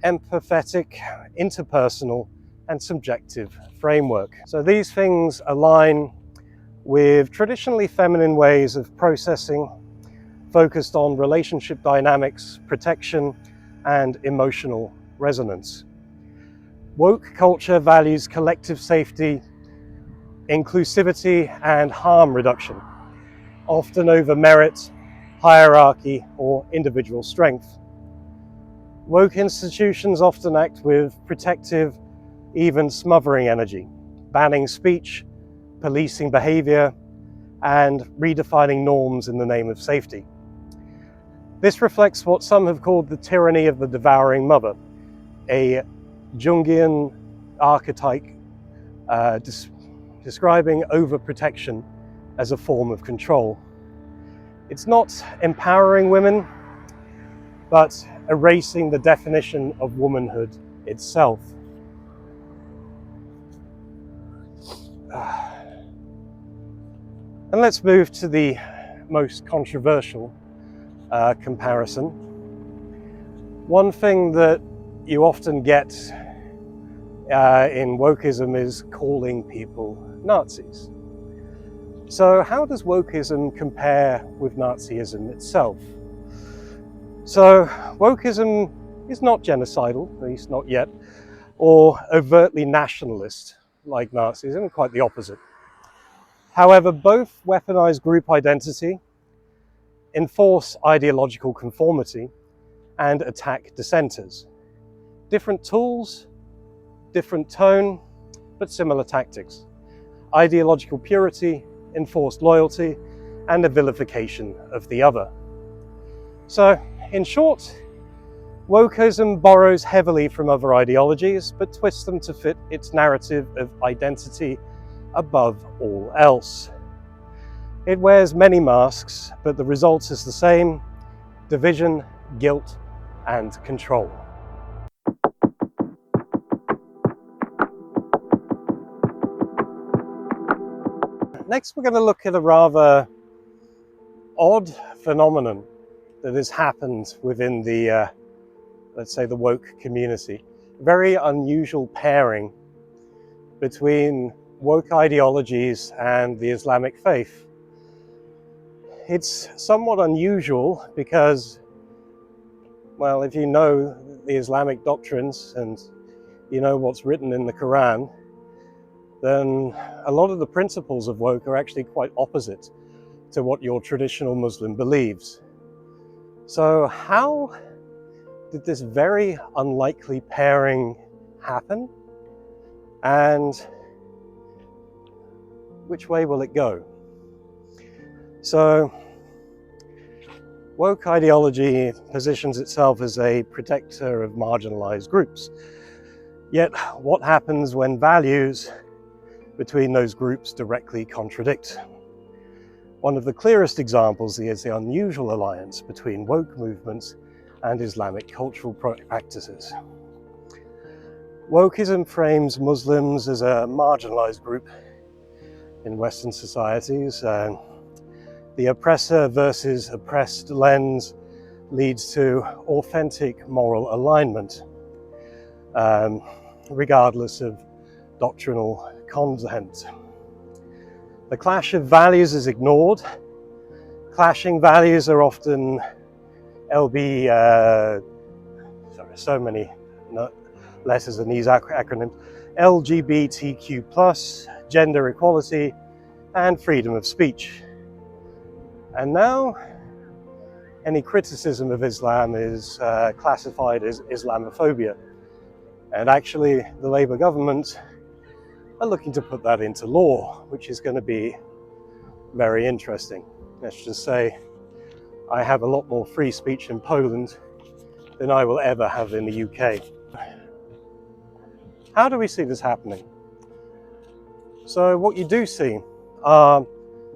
empathetic, interpersonal, and subjective framework. So these things align with traditionally feminine ways of processing, focused on relationship dynamics, protection, and emotional resonance. Woke culture values collective safety, inclusivity, and harm reduction, often over merit, hierarchy, or individual strength. Woke institutions often act with protective, even smothering energy, banning speech, policing behaviour, and redefining norms in the name of safety. This reflects what some have called the tyranny of the devouring mother, a Jungian archetype describing overprotection as a form of control. It's not empowering women, but erasing the definition of womanhood itself. And let's move to the most controversial comparison. One thing that you often get in wokeism is calling people Nazis. So how does wokeism compare with Nazism itself? So wokeism is not genocidal, at least not yet, or overtly nationalist like Nazism, quite the opposite. However, both weaponize group identity, enforce ideological conformity, and attack dissenters. Different tools, different tone, but similar tactics. Ideological purity, enforced loyalty, and the vilification of the other. So, in short, wokeism borrows heavily from other ideologies, but twists them to fit its narrative of identity above all else. It wears many masks, but the result is the same: division, guilt, and control. Next, we're going to look at a rather odd phenomenon that has happened within the, let's say, the woke community. A very unusual pairing between woke ideologies and the Islamic faith. It's somewhat unusual because, well, if you know the Islamic doctrines and you know what's written in the Quran, then a lot of the principles of woke are actually quite opposite to what your traditional Muslim believes. So how did this very unlikely pairing happen? And which way will it go? So, woke ideology positions itself as a protector of marginalized groups. Yet, what happens when values between those groups directly contradict? One of the clearest examples is the unusual alliance between woke movements and Islamic cultural practices. Wokeism frames Muslims as a marginalized group in Western societies. The oppressor versus oppressed lens leads to authentic moral alignment, regardless of doctrinal content. The clash of values is ignored. Clashing values are often so many letters in these acronyms: LGBTQ+, gender equality, and freedom of speech. And now, any criticism of Islam is classified as Islamophobia. And actually, the Labour government are looking to put that into law, which is going to be very interesting. Let's just say, I have a lot more free speech in Poland than I will ever have in the UK. How do we see this happening? So what you do see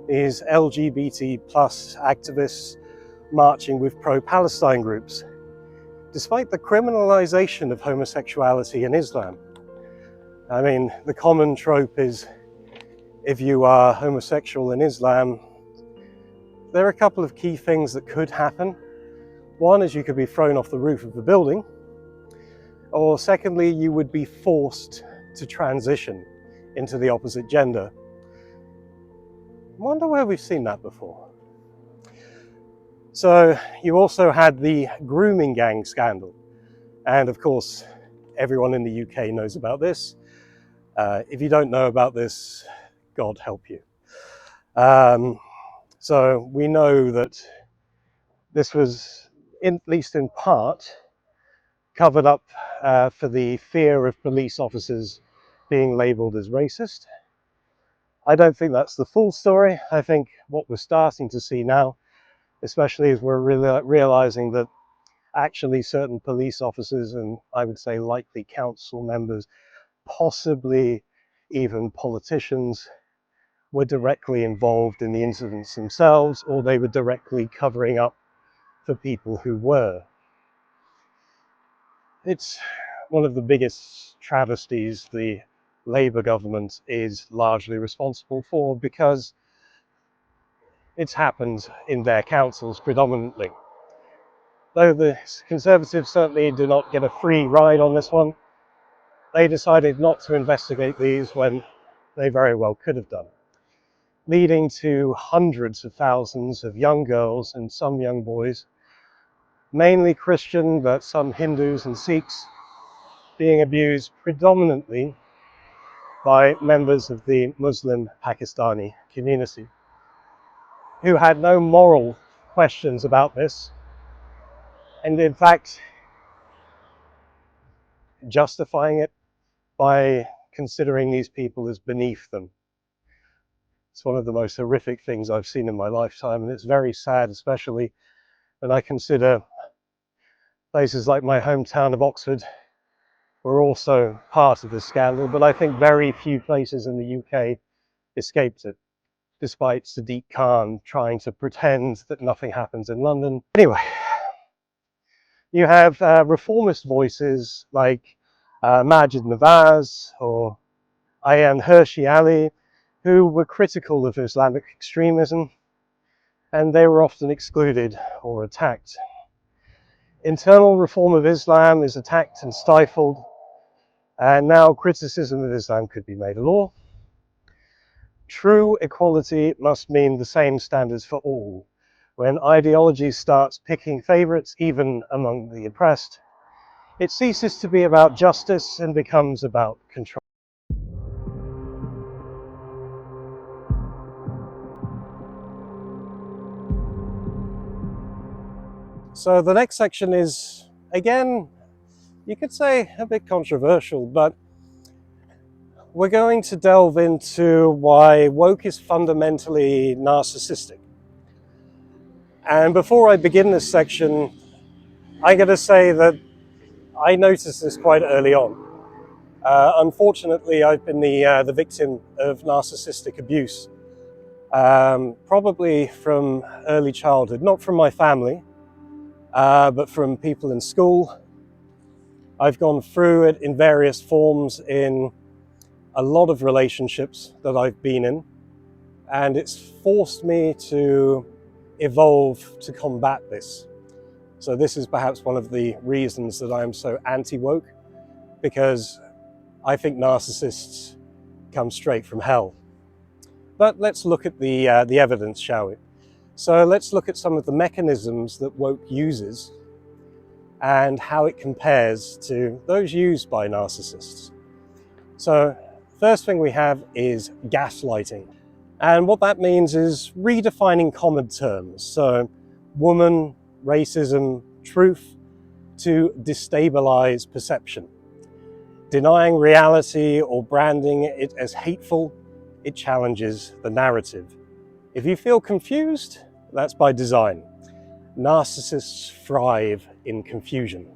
is LGBT plus activists marching with pro-Palestine groups, despite the criminalization of homosexuality in Islam. I mean, the common trope is, if you are homosexual in Islam, there are a couple of key things that could happen. One is you could be thrown off the roof of the building, or secondly, you would be forced to transition into the opposite gender. I wonder where we've seen that before. So you also had the grooming gang scandal. And of course, everyone in the UK knows about this. If you don't know about this, God help you. So we know that this was, at least in part, covered up for the fear of police officers being labelled as racist. I don't think that's the full story. I think what we're starting to see now, especially as we're realising that actually certain police officers and I would say likely council members, possibly even politicians, were directly involved in the incidents themselves, or they were directly covering up for people who were. It's one of the biggest travesties the Labour government is largely responsible for, because it's happened in their councils predominantly. Though the Conservatives certainly do not get a free ride on this one, they decided not to investigate these when they very well could have done, leading to hundreds of thousands of young girls and some young boys, mainly Christian but some Hindus and Sikhs, being abused predominantly by members of the Muslim Pakistani community, who had no moral questions about this, and in fact justifying it by considering these people as beneath them. It's one of the most horrific things I've seen in my lifetime, and it's very sad, especially when I consider places like my hometown of Oxford were also part of this scandal, but I think very few places in the UK escaped it, despite Sadiq Khan trying to pretend that nothing happens in London. Anyway, you have reformist voices like Majid Nawaz or Ayaan Hirsi Ali, who were critical of Islamic extremism, and they were often excluded or attacked. Internal reform of Islam is attacked and stifled, and now criticism of Islam could be made a law. True equality must mean the same standards for all. When ideology starts picking favourites, even among the oppressed, it ceases to be about justice and becomes about control. So the next section is, again, you could say a bit controversial, but we're going to delve into why woke is fundamentally narcissistic. And before I begin this section, I'm going to say that I noticed this quite early on. Unfortunately, I've been the victim of narcissistic abuse, probably from early childhood, not from my family, but from people in school. I've gone through it in various forms in a lot of relationships that I've been in, and it's forced me to evolve to combat this. So this is perhaps one of the reasons that I'm so anti-woke, because I think narcissists come straight from hell. But let's look at the evidence, shall we? So let's look at some of the mechanisms that woke uses and how it compares to those used by narcissists. So first thing we have is gaslighting. And what that means is redefining common terms. So woman, racism, truth, to destabilize perception. Denying reality or branding it as hateful, it challenges the narrative. If you feel confused, that's by design. Narcissists thrive in confusion.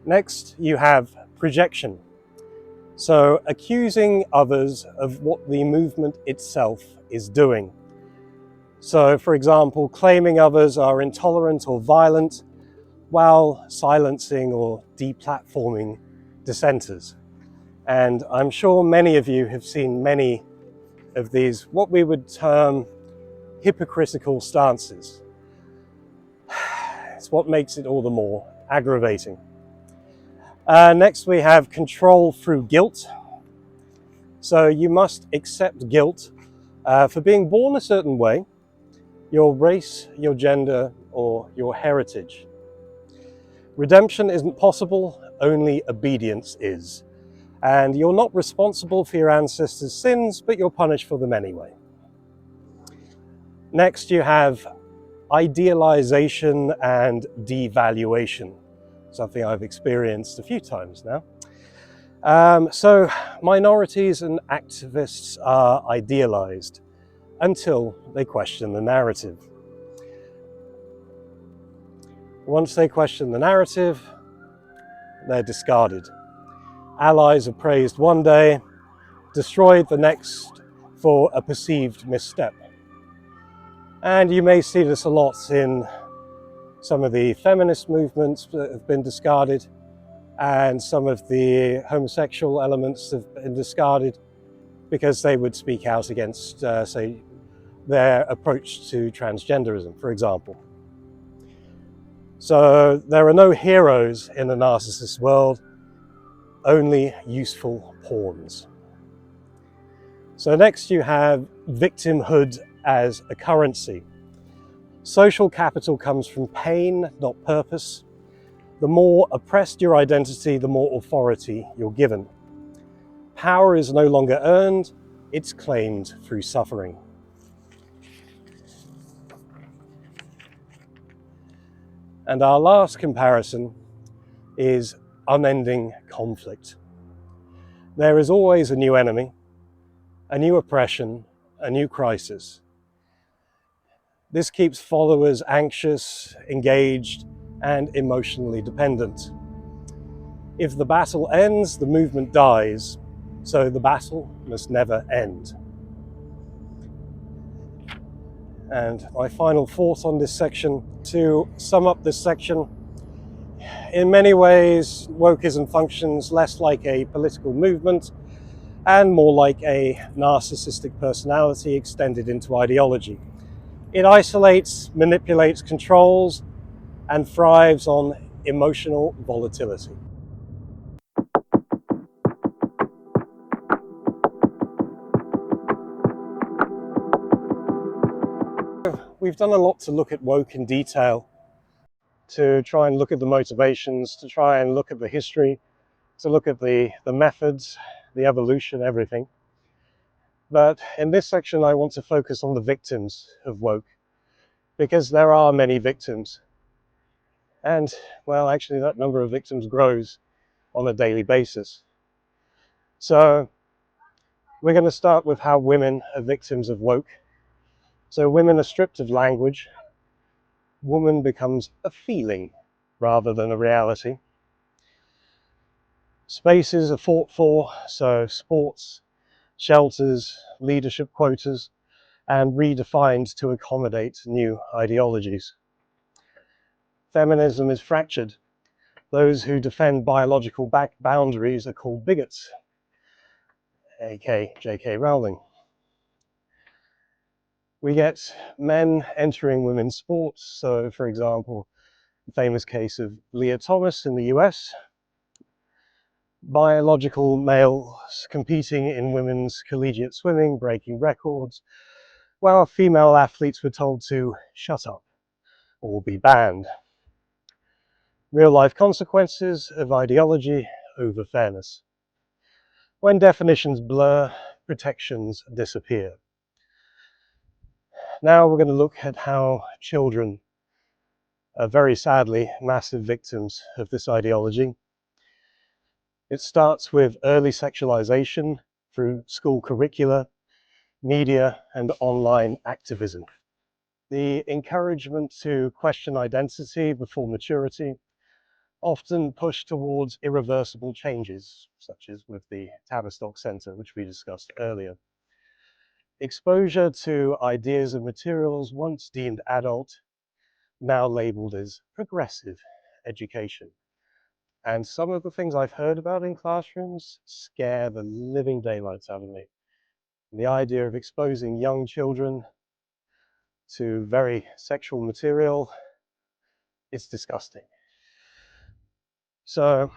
Next, you have projection. So accusing others of what the movement itself is doing. So, for example, claiming others are intolerant or violent while silencing or deplatforming dissenters. And I'm sure many of you have seen many of these, what we would term hypocritical stances. It's what makes it all the more aggravating. Next, we have control through guilt. So you must accept guilt for being born a certain way, your race, your gender, or your heritage. Redemption isn't possible, only obedience is. And you're not responsible for your ancestors' sins, but you're punished for them anyway. Next, you have idealization and devaluation. something I've experienced a few times now. So minorities and activists are idealized until they question the narrative. Once they question the narrative, they're discarded. Allies are praised one day, destroyed the next for a perceived misstep. And you may see this a lot in some of the feminist movements that have been discarded, and some of the homosexual elements have been discarded because they would speak out against, say, their approach to transgenderism, for example. So there are no heroes in the narcissist world, only useful pawns. So next you have victimhood as a currency. Social capital comes from pain, not purpose. The more oppressed your identity, the more authority you're given. Power is no longer earned, it's claimed through suffering. And our last comparison is unending conflict. There is always a new enemy, a new oppression, a new crisis. This keeps followers anxious, engaged, and emotionally dependent. If the battle ends, the movement dies, so the battle must never end. And my final thought on this section, to sum up this section, in many ways, wokeism functions less like a political movement and more like a narcissistic personality extended into ideology. It isolates, manipulates, controls, and thrives on emotional volatility. We've done a lot to look at woke in detail, to try and look at the motivations, to try and look at the history, to look at the methods, the evolution, everything. But in this section, I want to focus on the victims of woke, because there are many victims. And, well, actually that number of victims grows on a daily basis. So we're going to start with how women are victims of woke. So women are stripped of language. Woman becomes a feeling rather than a reality. Spaces are fought for, so sports, shelters, leadership quotas, and redefined to accommodate new ideologies. Feminism is fractured. Those who defend biological boundaries are called bigots, aka J.K. Rowling. We get men entering women's sports, so for example, the famous case of Leah Thomas in the US, biological males competing in women's collegiate swimming, breaking records, while female athletes were told to shut up or be banned. Real-life consequences of ideology over fairness. When definitions blur, protections disappear. Now we're going to look at how children are very sadly massive victims of this ideology. It starts with early sexualization through school curricula, media, and online activism. The encouragement to question identity before maturity, often pushed towards irreversible changes, such as with the Tavistock Centre, which we discussed earlier. Exposure to ideas and materials once deemed adult, now labelled as progressive education. And some of the things I've heard about in classrooms scare the living daylights out of me. The idea of exposing young children to very sexual material is disgusting. So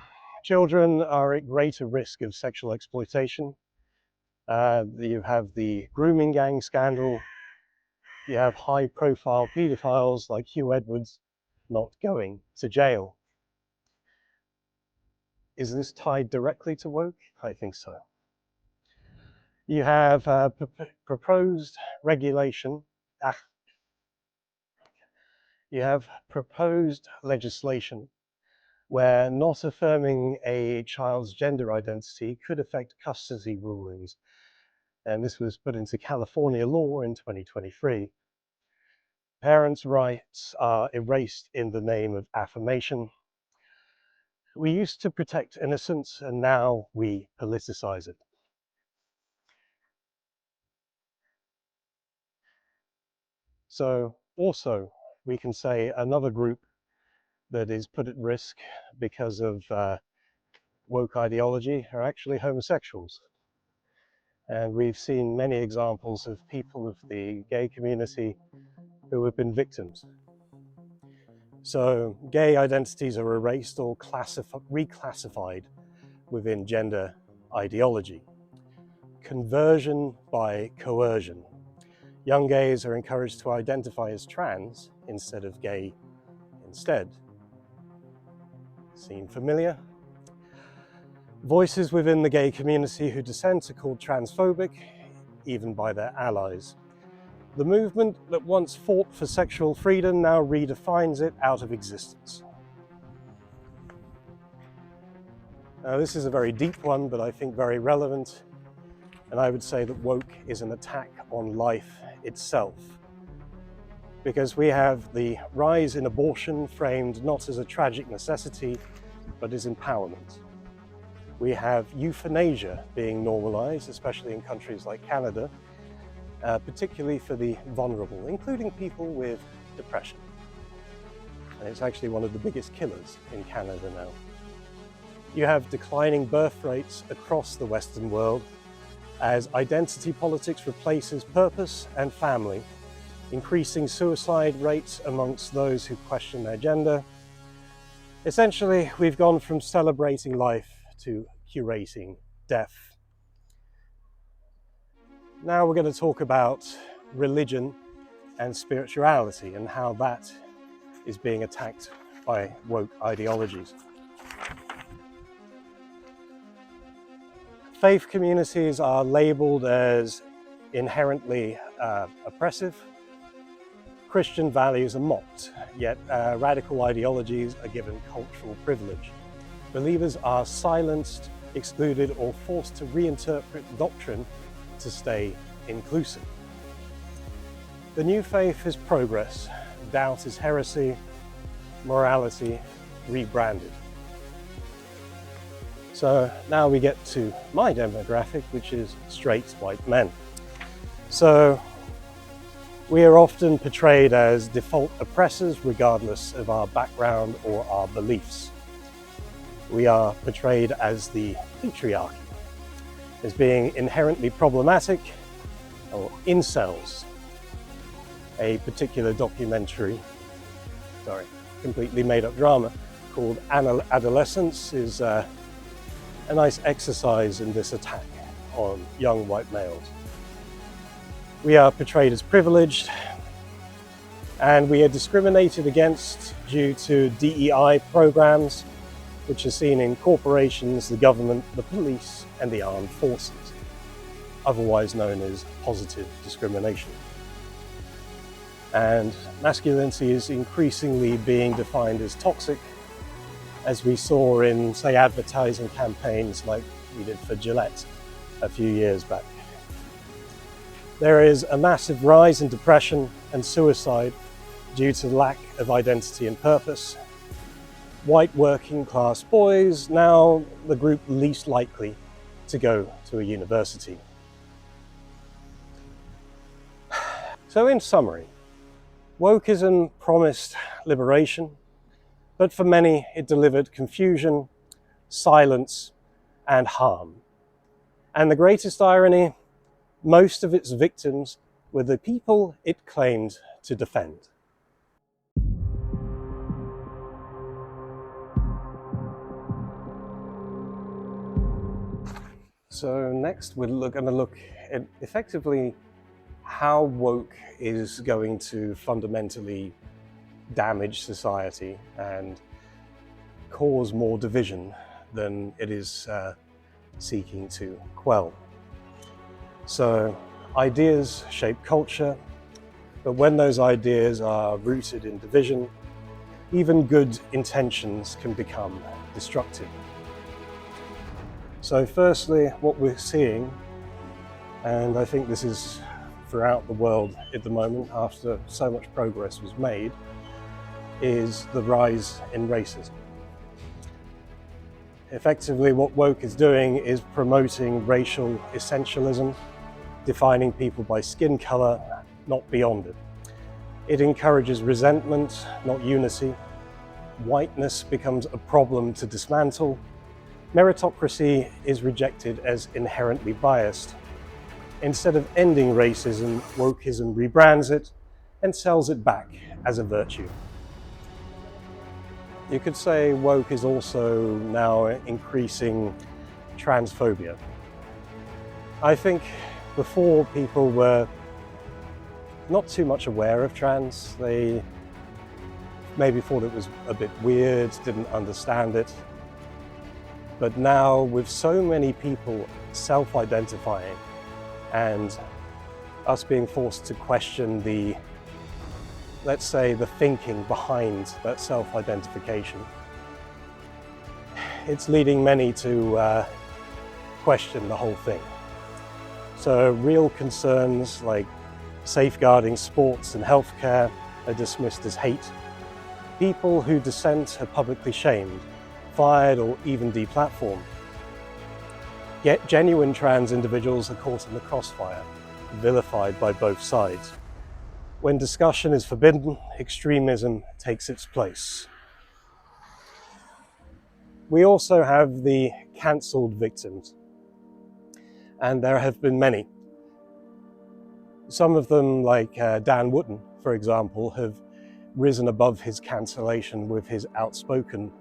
children are at greater risk of sexual exploitation. You have the grooming gang scandal. You have high-profile paedophiles like Hugh Edwards not going to jail. Is this tied directly to woke? I think so. You have proposed regulation. You have proposed legislation where not affirming a child's gender identity could affect custody rulings. And this was put into California law in 2023. Parents' rights are erased in the name of affirmation. We used to protect innocence, and now we politicize it. So also, we can say another group that is put at risk because of woke ideology are actually homosexuals. And we've seen many examples of people of the gay community who have been victims. So gay identities are erased or reclassified within gender ideology. Conversion by coercion. Young gays are encouraged to identify as trans instead of gay instead. Seem familiar? Voices within the gay community who dissent are called transphobic, even by their allies. The movement that once fought for sexual freedom now redefines it out of existence. Now, this is a very deep one, but I think very relevant. And I would say that woke is an attack on life itself. Because we have the rise in abortion framed not as a tragic necessity, but as empowerment. We have euthanasia being normalized, especially in countries like Canada, particularly for the vulnerable, including people with depression. And it's actually one of the biggest killers in Canada now. You have declining birth rates across the Western world as identity politics replaces purpose and family, increasing suicide rates amongst those who question their gender. Essentially, we've gone from celebrating life to curating death. Now we're going to talk about religion and spirituality and how that is being attacked by woke ideologies. Faith communities are labeled as inherently oppressive. Christian values are mocked, yet radical ideologies are given cultural privilege. Believers are silenced, excluded, or forced to reinterpret doctrine to stay inclusive. The new faith is progress, doubt is heresy, morality rebranded. So now we get to my demographic, which is straight white men. So we are often portrayed as default oppressors regardless of our background or our beliefs. We are portrayed as the patriarchy, as being inherently problematic, or incels. A particular documentary, completely made up drama called Adolescence is a nice exercise in this attack on young white males. We are portrayed as privileged, and we are discriminated against due to DEI programs, which are seen in corporations, the government, the police, and the armed forces, otherwise known as positive discrimination. And masculinity is increasingly being defined as toxic, as we saw in, say, advertising campaigns like we did for Gillette a few years back. There is a massive rise in depression and suicide due to lack of identity and purpose. White working class boys, now the group least likely to go to a university. So in summary, wokeism promised liberation, but for many it delivered confusion, silence, and harm. And the greatest irony, most of its victims were the people it claimed to defend. So next we're going to look at effectively how woke is going to fundamentally damage society and cause more division than it is seeking to quell. So ideas shape culture, but when those ideas are rooted in division, even good intentions can become destructive. So firstly, what we're seeing, and I think this is throughout the world at the moment after so much progress was made, is the rise in racism. Effectively, what woke is doing is promoting racial essentialism, defining people by skin color, not beyond it. It encourages resentment, not unity. Whiteness becomes a problem to dismantle. Meritocracy is rejected as inherently biased. Instead of ending racism, wokeism rebrands it and sells it back as a virtue. You could say woke is also now increasing transphobia. I think before people were not too much aware of trans. They maybe thought it was a bit weird, didn't understand it. But now, with so many people self-identifying and us being forced to question the, let's say, the thinking behind that self-identification, it's leading many to question the whole thing. So real concerns like safeguarding sports and healthcare are dismissed as hate. People who dissent are publicly shamed, fired, or even deplatformed. Yet genuine trans individuals are caught in the crossfire, vilified by both sides. When discussion is forbidden, extremism takes its place. We also have the cancelled victims, and there have been many. Some of them, like Dan Wootton, for example, have risen above his cancellation with his Outspoken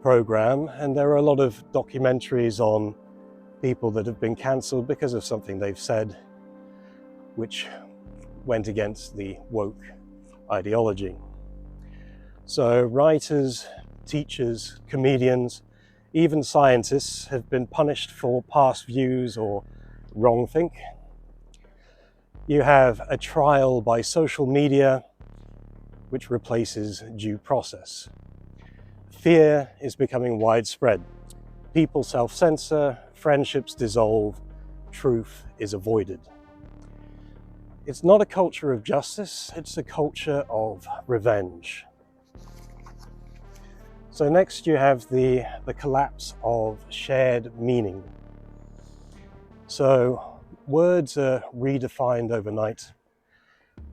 program, and there are a lot of documentaries on people that have been cancelled because of something they've said which went against the woke ideology. So writers, teachers, comedians, even scientists have been punished for past views or wrongthink. You have a trial by social media which replaces due process. Fear is becoming widespread. People self-censor, friendships dissolve, truth is avoided. It's not a culture of justice, it's a culture of revenge. So next you have the collapse of shared meaning. So words are redefined overnight.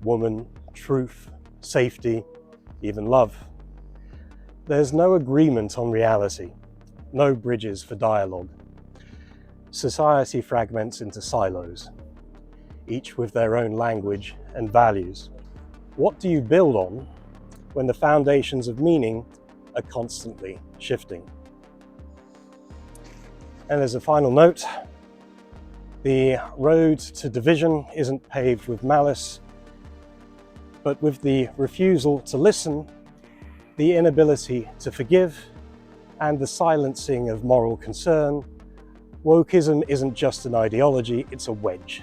Woman, truth, safety, even love. There's no agreement on reality, no bridges for dialogue. Society fragments into silos, each with their own language and values. What do you build on when the foundations of meaning are constantly shifting? And as a final note, the road to division isn't paved with malice, but with the refusal to listen, the inability to forgive, and the silencing of moral concern. Wokeism isn't just an ideology, it's a wedge,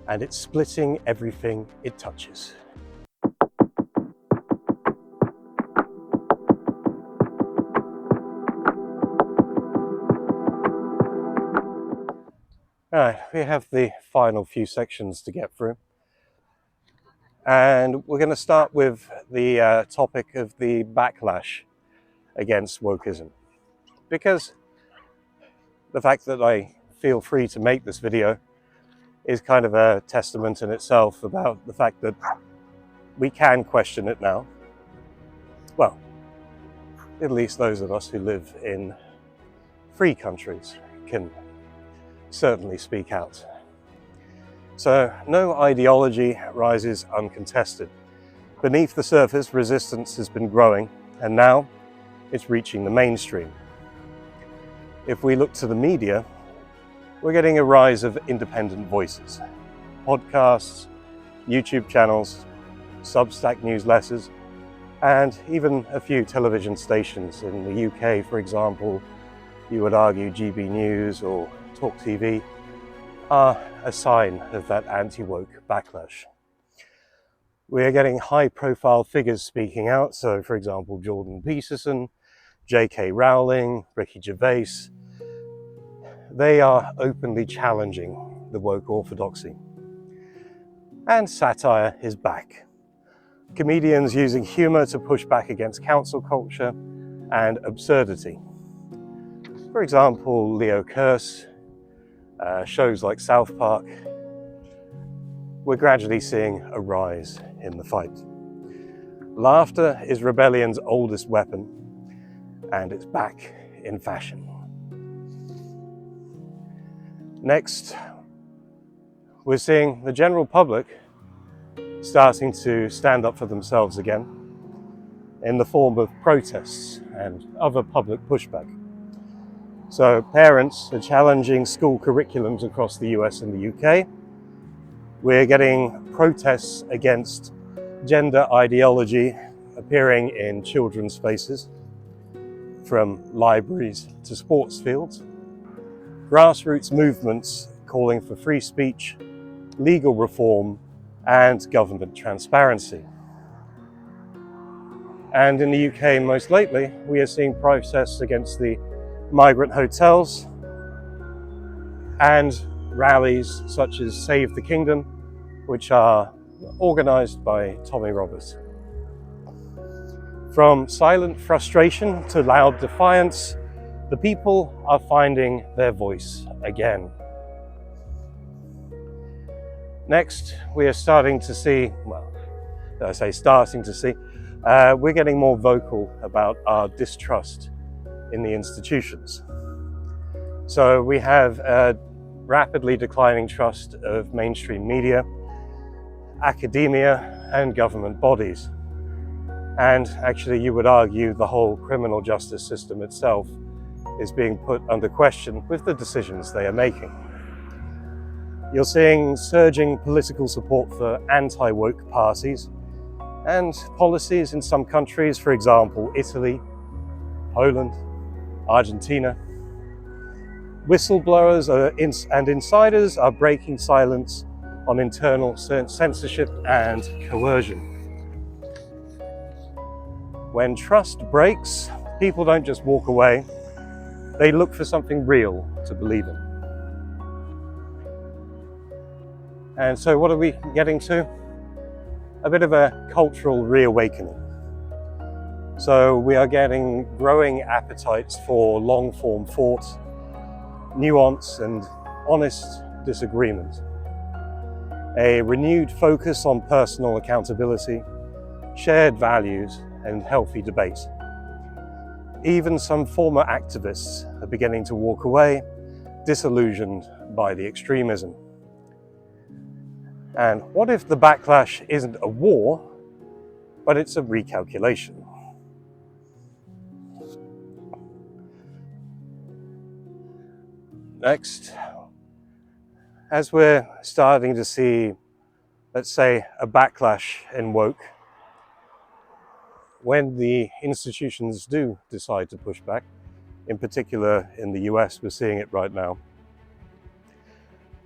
and it's splitting everything it touches. All right, we have the final few sections to get through. And we're going to start with the topic of the backlash against wokeism. Because the fact that I feel free to make this video is kind of a testament in itself about the fact that we can question it now. Well, at least those of us who live in free countries can certainly speak out. So no ideology rises uncontested. Beneath the surface, resistance has been growing, and now it's reaching the mainstream. If we look to the media, we're getting a rise of independent voices. Podcasts, YouTube channels, Substack newsletters, and even a few television stations. In the UK, for example, you would argue GB News or Talk TV are a sign of that anti-woke backlash. We're getting high-profile figures speaking out. So, for example, Jordan Peterson, J.K. Rowling, Ricky Gervais. They are openly challenging the woke orthodoxy. And satire is back. Comedians using humour to push back against cancel culture and absurdity. For example, Leo Kearse, shows like South Park. We're gradually seeing a rise in the fight. Laughter is rebellion's oldest weapon, and it's back in fashion. Next, we're seeing the general public starting to stand up for themselves again in the form of protests and other public pushback. So parents are challenging school curriculums across the US and the UK. We're getting protests against gender ideology appearing in children's faces, from libraries to sports fields. Grassroots movements calling for free speech, legal reform, and government transparency. And in the UK, most lately, we are seeing protests against the migrant hotels and rallies such as Save the Kingdom, which are organised by Tommy Roberts. From silent frustration to loud defiance, the people are finding their voice again. Next, we are starting to see, we're getting more vocal about our distrust in the institutions. So we have a rapidly declining trust of mainstream media, academia, and government bodies. And actually, you would argue the whole criminal justice system itself is being put under question with the decisions they are making. You're seeing surging political support for anti-woke parties and policies in some countries, for example, Italy, Poland, Argentina. Whistleblowers and insiders are breaking silence on internal censorship and coercion. When trust breaks, people don't just walk away, they look for something real to believe in. And so what are we getting to? A bit of a cultural reawakening. So we are getting growing appetites for long-form thought, nuance and honest disagreement. A renewed focus on personal accountability, shared values and healthy debate. Even some former activists are beginning to walk away, disillusioned by the extremism. And what if the backlash isn't a war, but it's a recalculation? Next, as we're starting to see, let's say, a backlash in woke, when the institutions do decide to push back, in particular in the US, we're seeing it right now,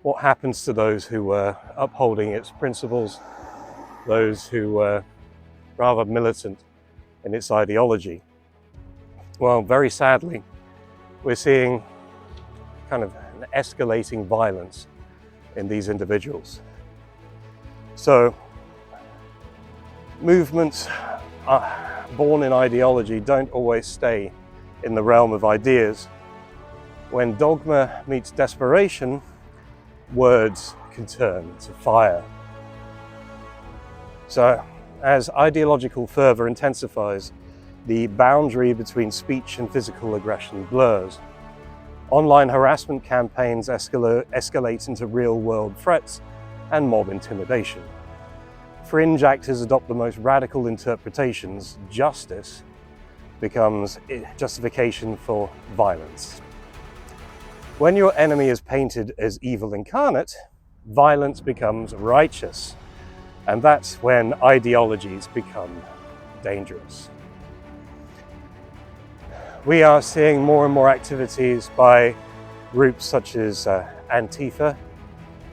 what happens to those who were upholding its principles, those who were rather militant in its ideology? Well, very sadly, we're seeing kind of an escalating violence in these individuals. So, movements born in ideology don't always stay in the realm of ideas. When dogma meets desperation, words can turn to fire. So, as ideological fervor intensifies, the boundary between speech and physical aggression blurs. Online harassment campaigns escalate into real-world threats and mob intimidation. Fringe actors adopt the most radical interpretations. Justice becomes justification for violence. When your enemy is painted as evil incarnate, violence becomes righteous. And that's when ideologies become dangerous. We are seeing more and more activities by groups such as Antifa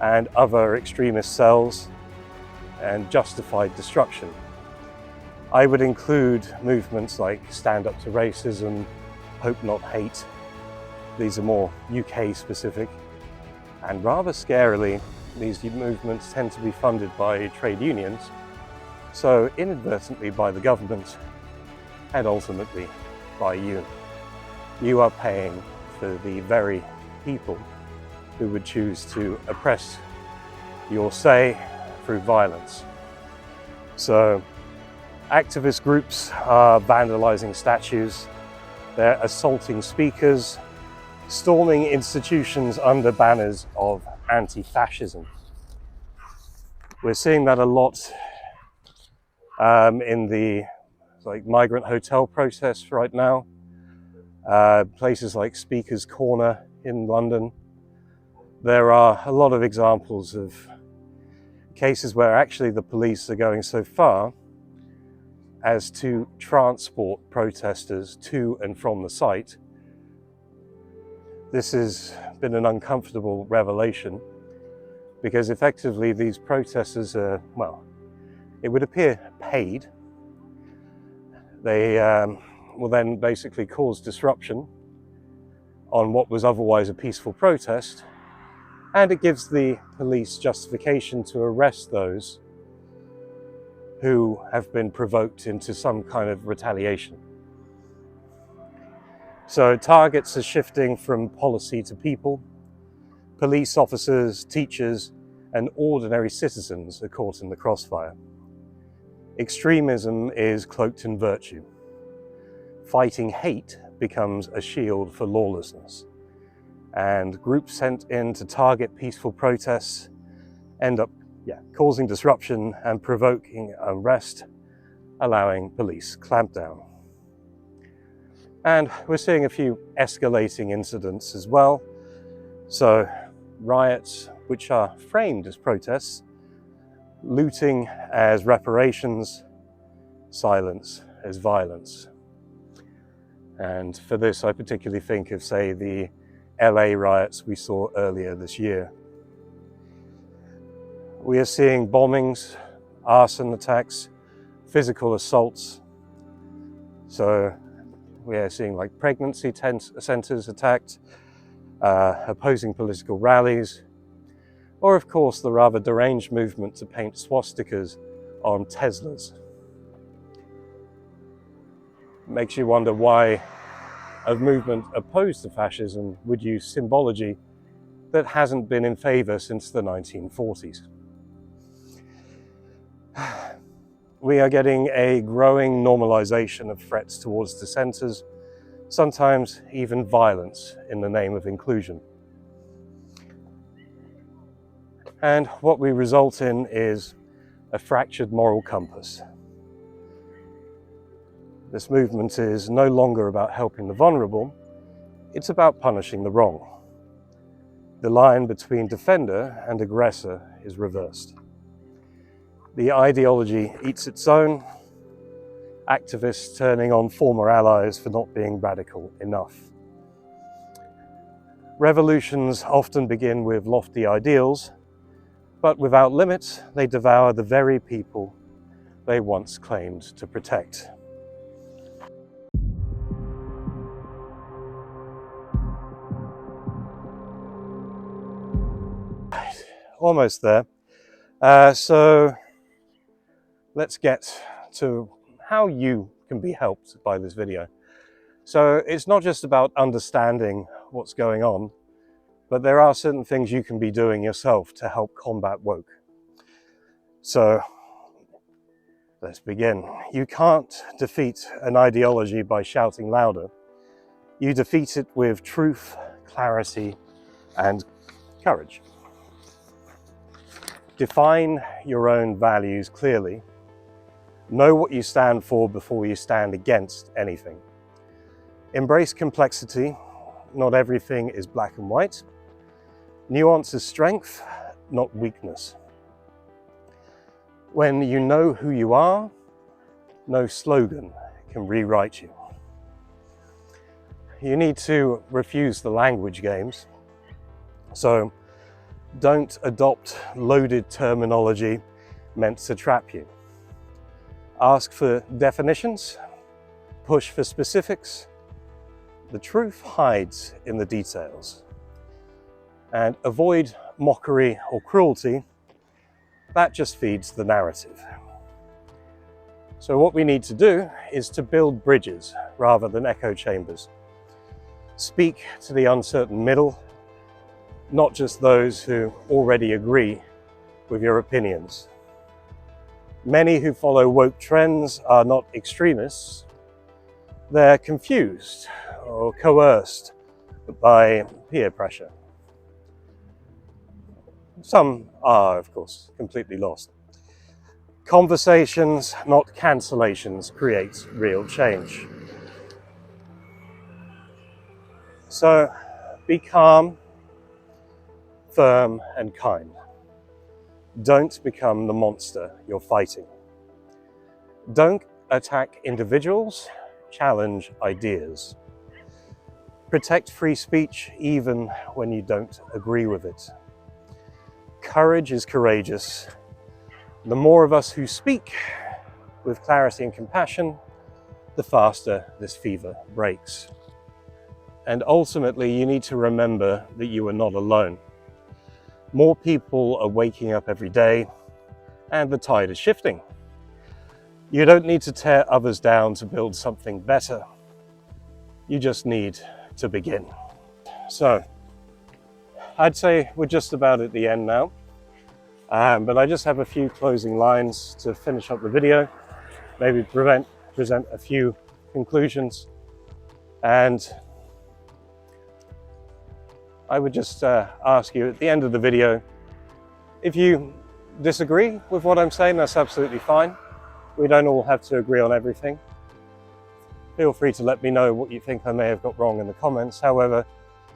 and other extremist cells and justified destruction. I would include movements like Stand Up to Racism, Hope Not Hate. These are more UK specific, and rather scarily, these movements tend to be funded by trade unions, so inadvertently by the government, and ultimately by you. You are paying for the very people who would choose to oppress your say through violence. So activist groups are vandalizing statues, they're assaulting speakers, storming institutions under banners of anti-fascism. We're seeing that a lot in the migrant hotel protests right now. Places like Speaker's Corner in London. There are a lot of examples of cases where actually the police are going so far as to transport protesters to and from the site. This has been an uncomfortable revelation because effectively these protesters are, well, it would appear paid. They will then basically cause disruption on what was otherwise a peaceful protest, and it gives the police justification to arrest those who have been provoked into some kind of retaliation. So targets are shifting from policy to people. Police officers, teachers, and ordinary citizens are caught in the crossfire. Extremism is cloaked in virtue. Fighting hate becomes a shield for lawlessness. And groups sent in to target peaceful protests end up causing disruption and provoking unrest, allowing police clampdown. And we're seeing a few escalating incidents as well. So riots, which are framed as protests, looting as reparations, silence as violence. And for this, I particularly think of, say, the LA riots we saw earlier this year. We are seeing bombings, arson attacks, physical assaults. So we are seeing like pregnancy centers attacked, opposing political rallies, or of course the rather deranged movement to paint swastikas on Teslas. Makes you wonder why a movement opposed to fascism would use symbology that hasn't been in favor since the 1940s. We are getting a growing normalization of threats towards dissenters, sometimes even violence in the name of inclusion. And what we result in is a fractured moral compass. This movement is no longer about helping the vulnerable, it's about punishing the wrong. The line between defender and aggressor is reversed. The ideology eats its own, activists turning on former allies for not being radical enough. Revolutions often begin with lofty ideals, but without limits, they devour the very people they once claimed to protect. Almost there. So let's get to how you can be helped by this video. So it's not just about understanding what's going on, but there are certain things you can be doing yourself to help combat woke. So let's begin. You can't defeat an ideology by shouting louder. You defeat it with truth, clarity, and courage. Define your own values clearly. Know what you stand for before you stand against anything. Embrace complexity. Not everything is black and white. Nuance is strength, not weakness. When you know who you are, no slogan can rewrite you. You need to refuse the language games. So don't adopt loaded terminology meant to trap you. Ask for definitions, push for specifics. The truth hides in the details. And avoid mockery or cruelty. That just feeds the narrative. So what we need to do is to build bridges rather than echo chambers. Speak to the uncertain middle, not just those who already agree with your opinions. Many who follow woke trends are not extremists. They're confused or coerced by peer pressure. Some are, of course, completely lost. Conversations, not cancellations, create real change. So be calm, firm, and kind. Don't become the monster you're fighting. Don't attack individuals, challenge ideas. Protect free speech even when you don't agree with it. Courage is courageous. The more of us who speak with clarity and compassion, the faster this fever breaks. And ultimately, you need to remember that you are not alone. More people are waking up every day, and the tide is shifting. You don't need to tear others down to build something better. You just need to begin. So, I'd say we're just about at the end now. But I just have a few closing lines to finish up the video, maybe present a few conclusions. And I would just ask you at the end of the video, if you disagree with what I'm saying, that's absolutely fine. We don't all have to agree on everything. Feel free to let me know what you think I may have got wrong in the comments. However,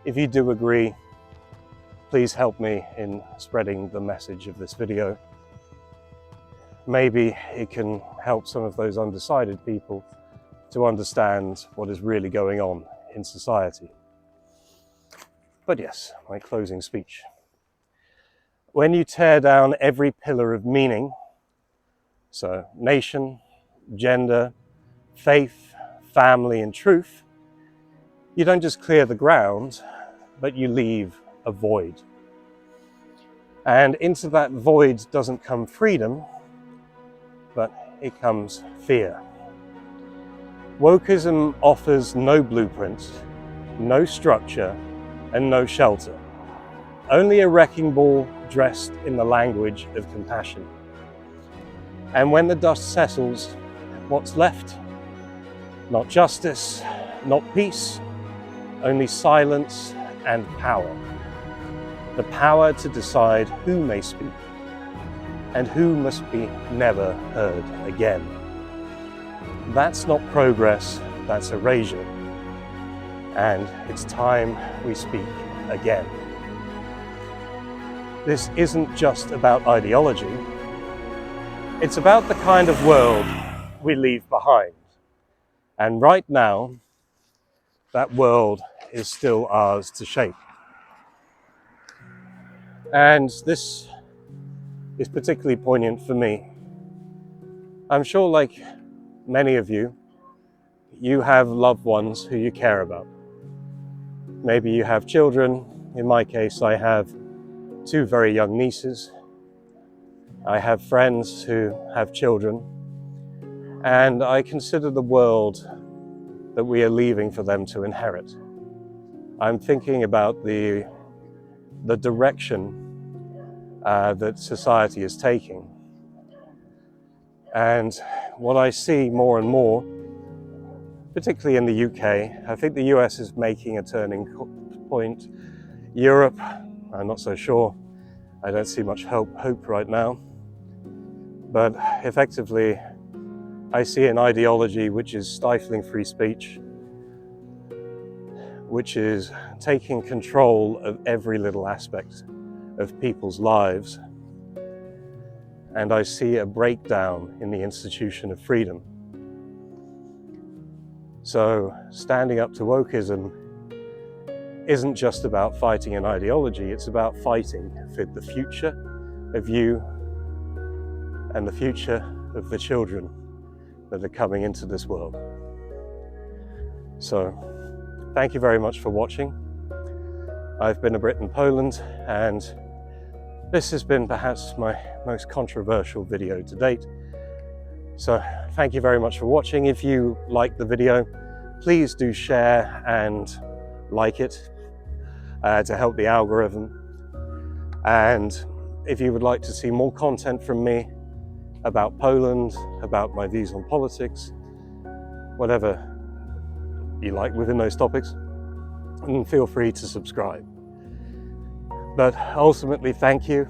if you do agree, please help me in spreading the message of this video. Maybe it can help some of those undecided people to understand what is really going on in society. But yes, my closing speech. When you tear down every pillar of meaning, so nation, gender, faith, family, and truth, you don't just clear the ground, but you leave a void. And into that void doesn't come freedom, but it comes fear. Wokeism offers no blueprint, no structure, and no shelter. Only a wrecking ball dressed in the language of compassion. And when the dust settles, what's left? Not justice, not peace, only silence and power. The power to decide who may speak and who must be never heard again. That's not progress, that's erasure. And it's time we speak again. This isn't just about ideology. It's about the kind of world we leave behind. And right now, that world is still ours to shape. And this is particularly poignant for me. I'm sure, like many of you, you have loved ones who you care about. Maybe you have children. In my case, I have 2 very young nieces. I have friends who have children. And I consider the world that we are leaving for them to inherit. I'm thinking about the direction that society is taking. And what I see more and more, particularly in the UK, I think the US is making a turning point. Europe, I'm not so sure. I don't see much hope right now. But effectively, I see an ideology which is stifling free speech, which is taking control of every little aspect of people's lives. And I see a breakdown in the institution of freedom. So standing up to wokeism isn't just about fighting an ideology, it's about fighting for the future of you and the future of the children that are coming into this world. So, thank you very much for watching. I've been a Brit in Poland, and this has been perhaps my most controversial video to date. So, thank you very much for watching. If you liked the video, please do share and like it to help the algorithm. And if you would like to see more content from me about Poland, about my views on politics, whatever you like within those topics, then feel free to subscribe. But ultimately, thank you.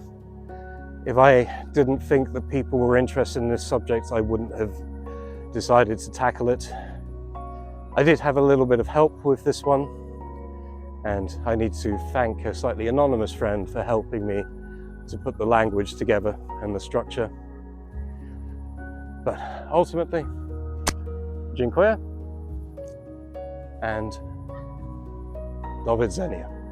If I didn't think that people were interested in this subject, I wouldn't have decided to tackle it. I did have a little bit of help with this one, and I need to thank a slightly anonymous friend for helping me to put the language together and the structure. But ultimately, dziękuję and do widzenia.